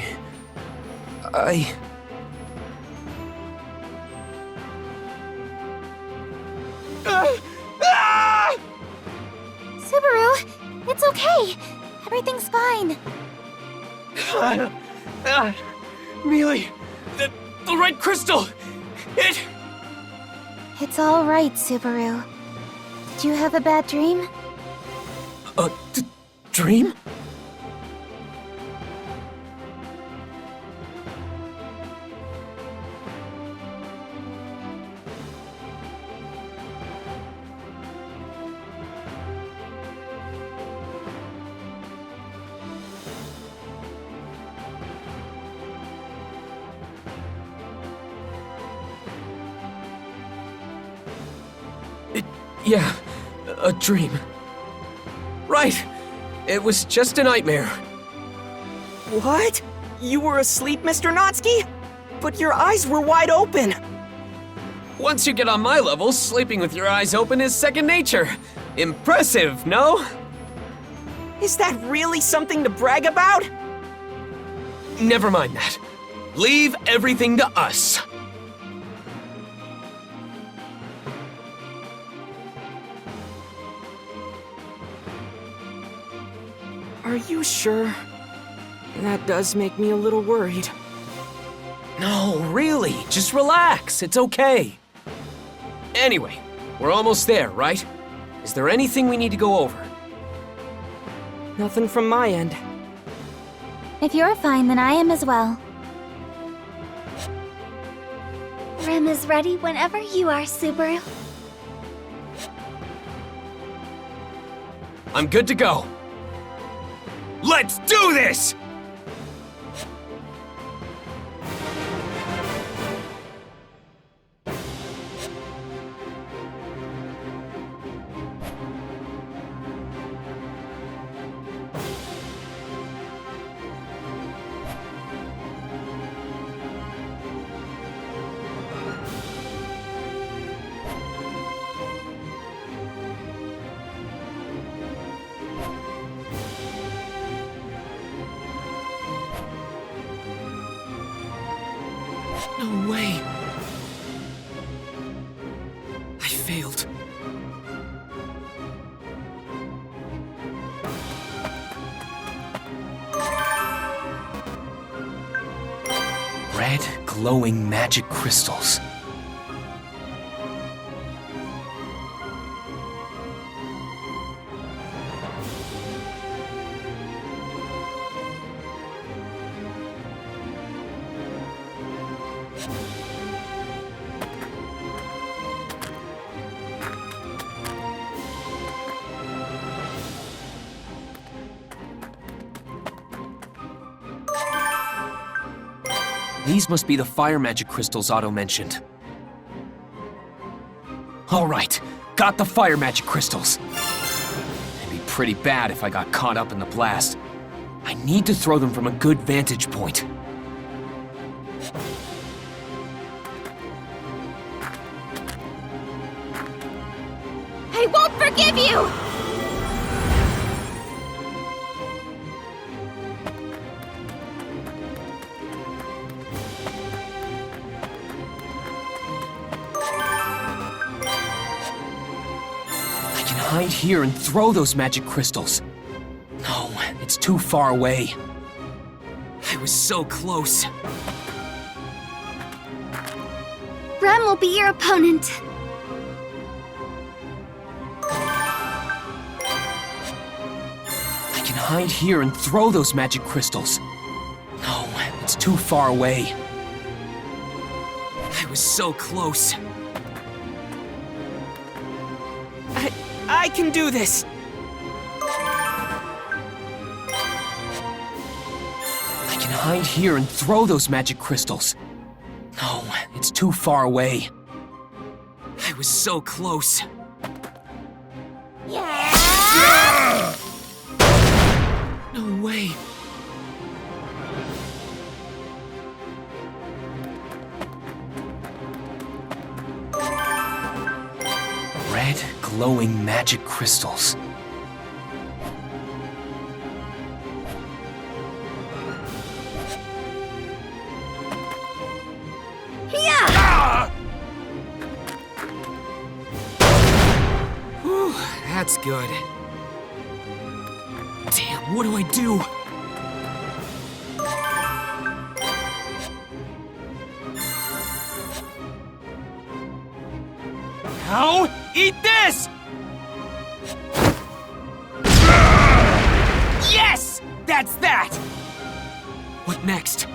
Subaru, it's okay. Everything's fine. Mealy, the red crystal! It's all right, Subaru. Did you have a bad dream? A dream? Yeah, a dream. Right. It was just a nightmare. What? You were asleep, Mr. Natsuki? But your eyes were wide open. Once you get on my level, sleeping with your eyes open is second nature. Impressive, no? Is that really something to brag about? Never mind that. Leave everything to us. Are you sure? That does make me a little worried. No, really, just relax. It's okay. Anyway, we're almost there, right? Is there anything we need to go over? Nothing from my end. If you're fine, then I am as well. Rem is ready whenever you are, Subaru. I'm good to go. Let's do this! No way. I failed. Red, glowing magic crystals. These must be the fire magic crystals Otto mentioned. All right, got the fire magic crystals. It'd be pretty bad if I got caught up in the blast. I need to throw them from a good vantage point. I won't forgive you! Hide here and throw those magic crystals. No, it's too far away. I was so close. Rem will be your opponent. I can hide here and throw those magic crystals. No, it's too far away. I was so close. I can do this! I can hide here and throw those magic crystals. No, it's too far away. I was so close. Yeah! No way. Red, glowing magic crystals. Yeah! Whew, that's good. Damn, what do I do? Now, eat this! Yes! That's that! What next?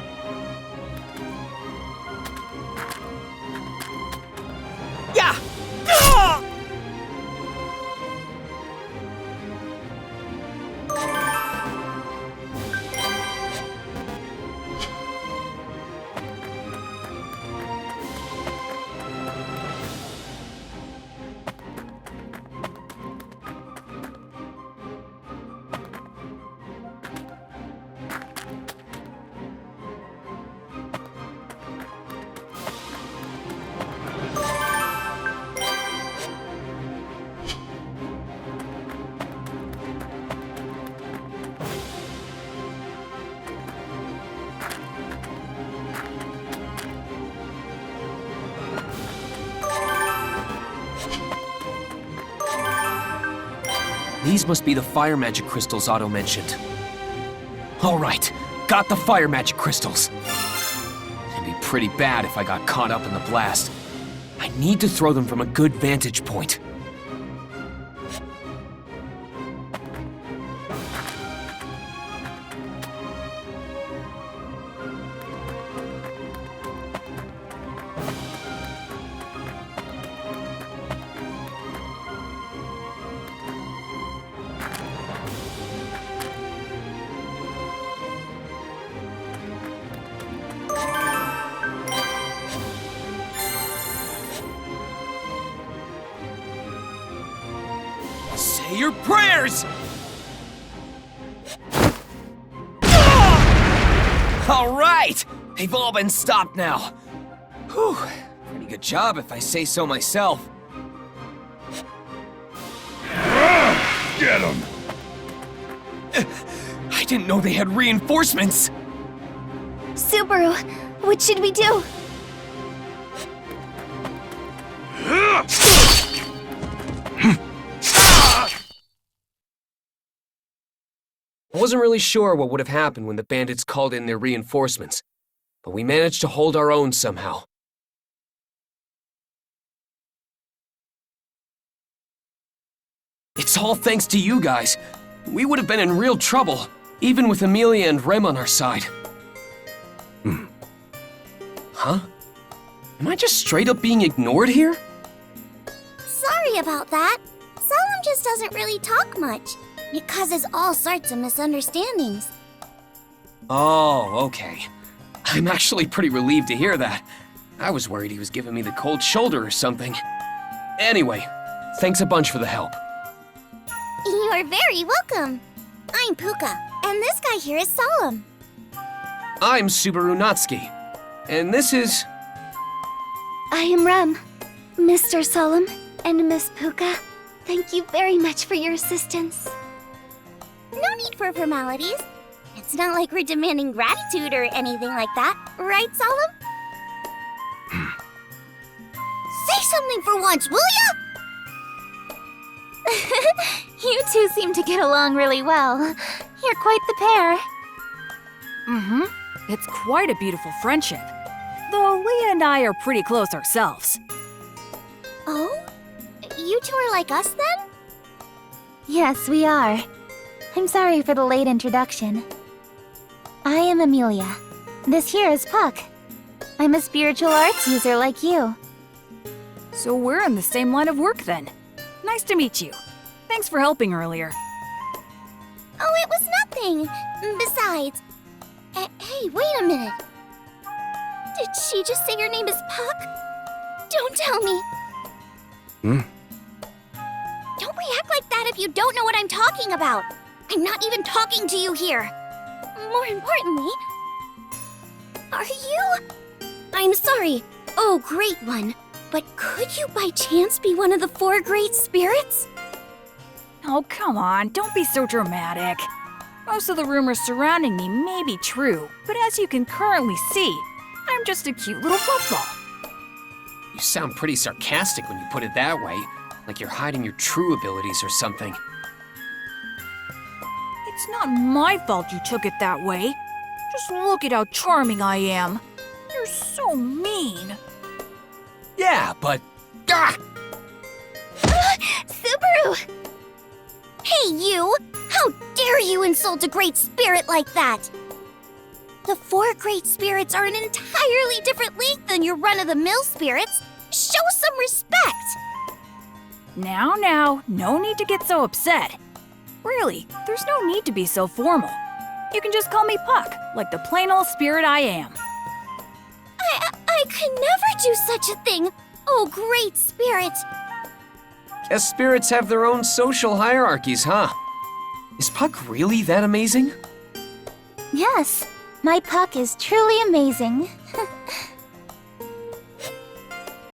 Yeah! Ah! These must be the fire magic crystals Otto mentioned. Alright, got the fire magic crystals. It'd be pretty bad if I got caught up in the blast. I need to throw them from a good vantage point. Say your prayers! All right! They've all been stopped now. Whew, pretty good job if I say so myself. Get him! I didn't know they had reinforcements! Subaru, what should we do? I wasn't really sure what would have happened when the bandits called in their reinforcements, but we managed to hold our own somehow. It's all thanks to you guys. We would have been in real trouble, even with Amelia and Rem on our side. Huh? Am I just straight up being ignored here? Sorry about that. Solemn just doesn't really talk much. It causes all sorts of misunderstandings. Oh, okay. I'm actually pretty relieved to hear that. I was worried he was giving me the cold shoulder or something. Anyway, thanks a bunch for the help. You're very welcome. I'm Puka, and this guy here is Solemn. I'm Subaru Natsuki, and this is... I am Rem. Mr. Solemn and Miss Puka, thank you very much for your assistance. No need for formalities. It's not like we're demanding gratitude or anything like that, right, Solemn? Say something for once, will ya? You two seem to get along really well. You're quite the pair. Mm-hmm. It's quite a beautiful friendship. Though Leah and I are pretty close ourselves. Oh? You two are like us then? Yes, we are. I'm sorry for the late introduction. I am Amelia. This here is Puck. I'm a spiritual arts user like you. So we're in the same line of work then. Nice to meet you. Thanks for helping earlier. Oh, it was nothing. Besides... hey, wait a minute. Did she just say your name is Puck? Don't tell me. Don't react like that if you don't know what I'm talking about. I'm not even talking to you here. More importantly... Are you... I'm sorry. Oh, great one. But could you by chance be one of the 4 great spirits? Oh, come on, don't be so dramatic. Most of the rumors surrounding me may be true, but as you can currently see, I'm just a cute little puffball. You sound pretty sarcastic when you put it that way, like you're hiding your true abilities or something. It's not my fault you took it that way. Just look at how charming I am. You're so mean. Yeah, but... Ah! Subaru! Hey, you! How dare you insult a great spirit like that? The 4 great spirits are an entirely different league than your run-of-the-mill spirits. Show some respect! Now, no need to get so upset. Really, there's no need to be so formal. You can just call me Puck, like the plain old spirit I am. I could never do such a thing! Oh, great spirit! Guess spirits have their own social hierarchies, huh? Is Puck really that amazing? Yes, my Puck is truly amazing.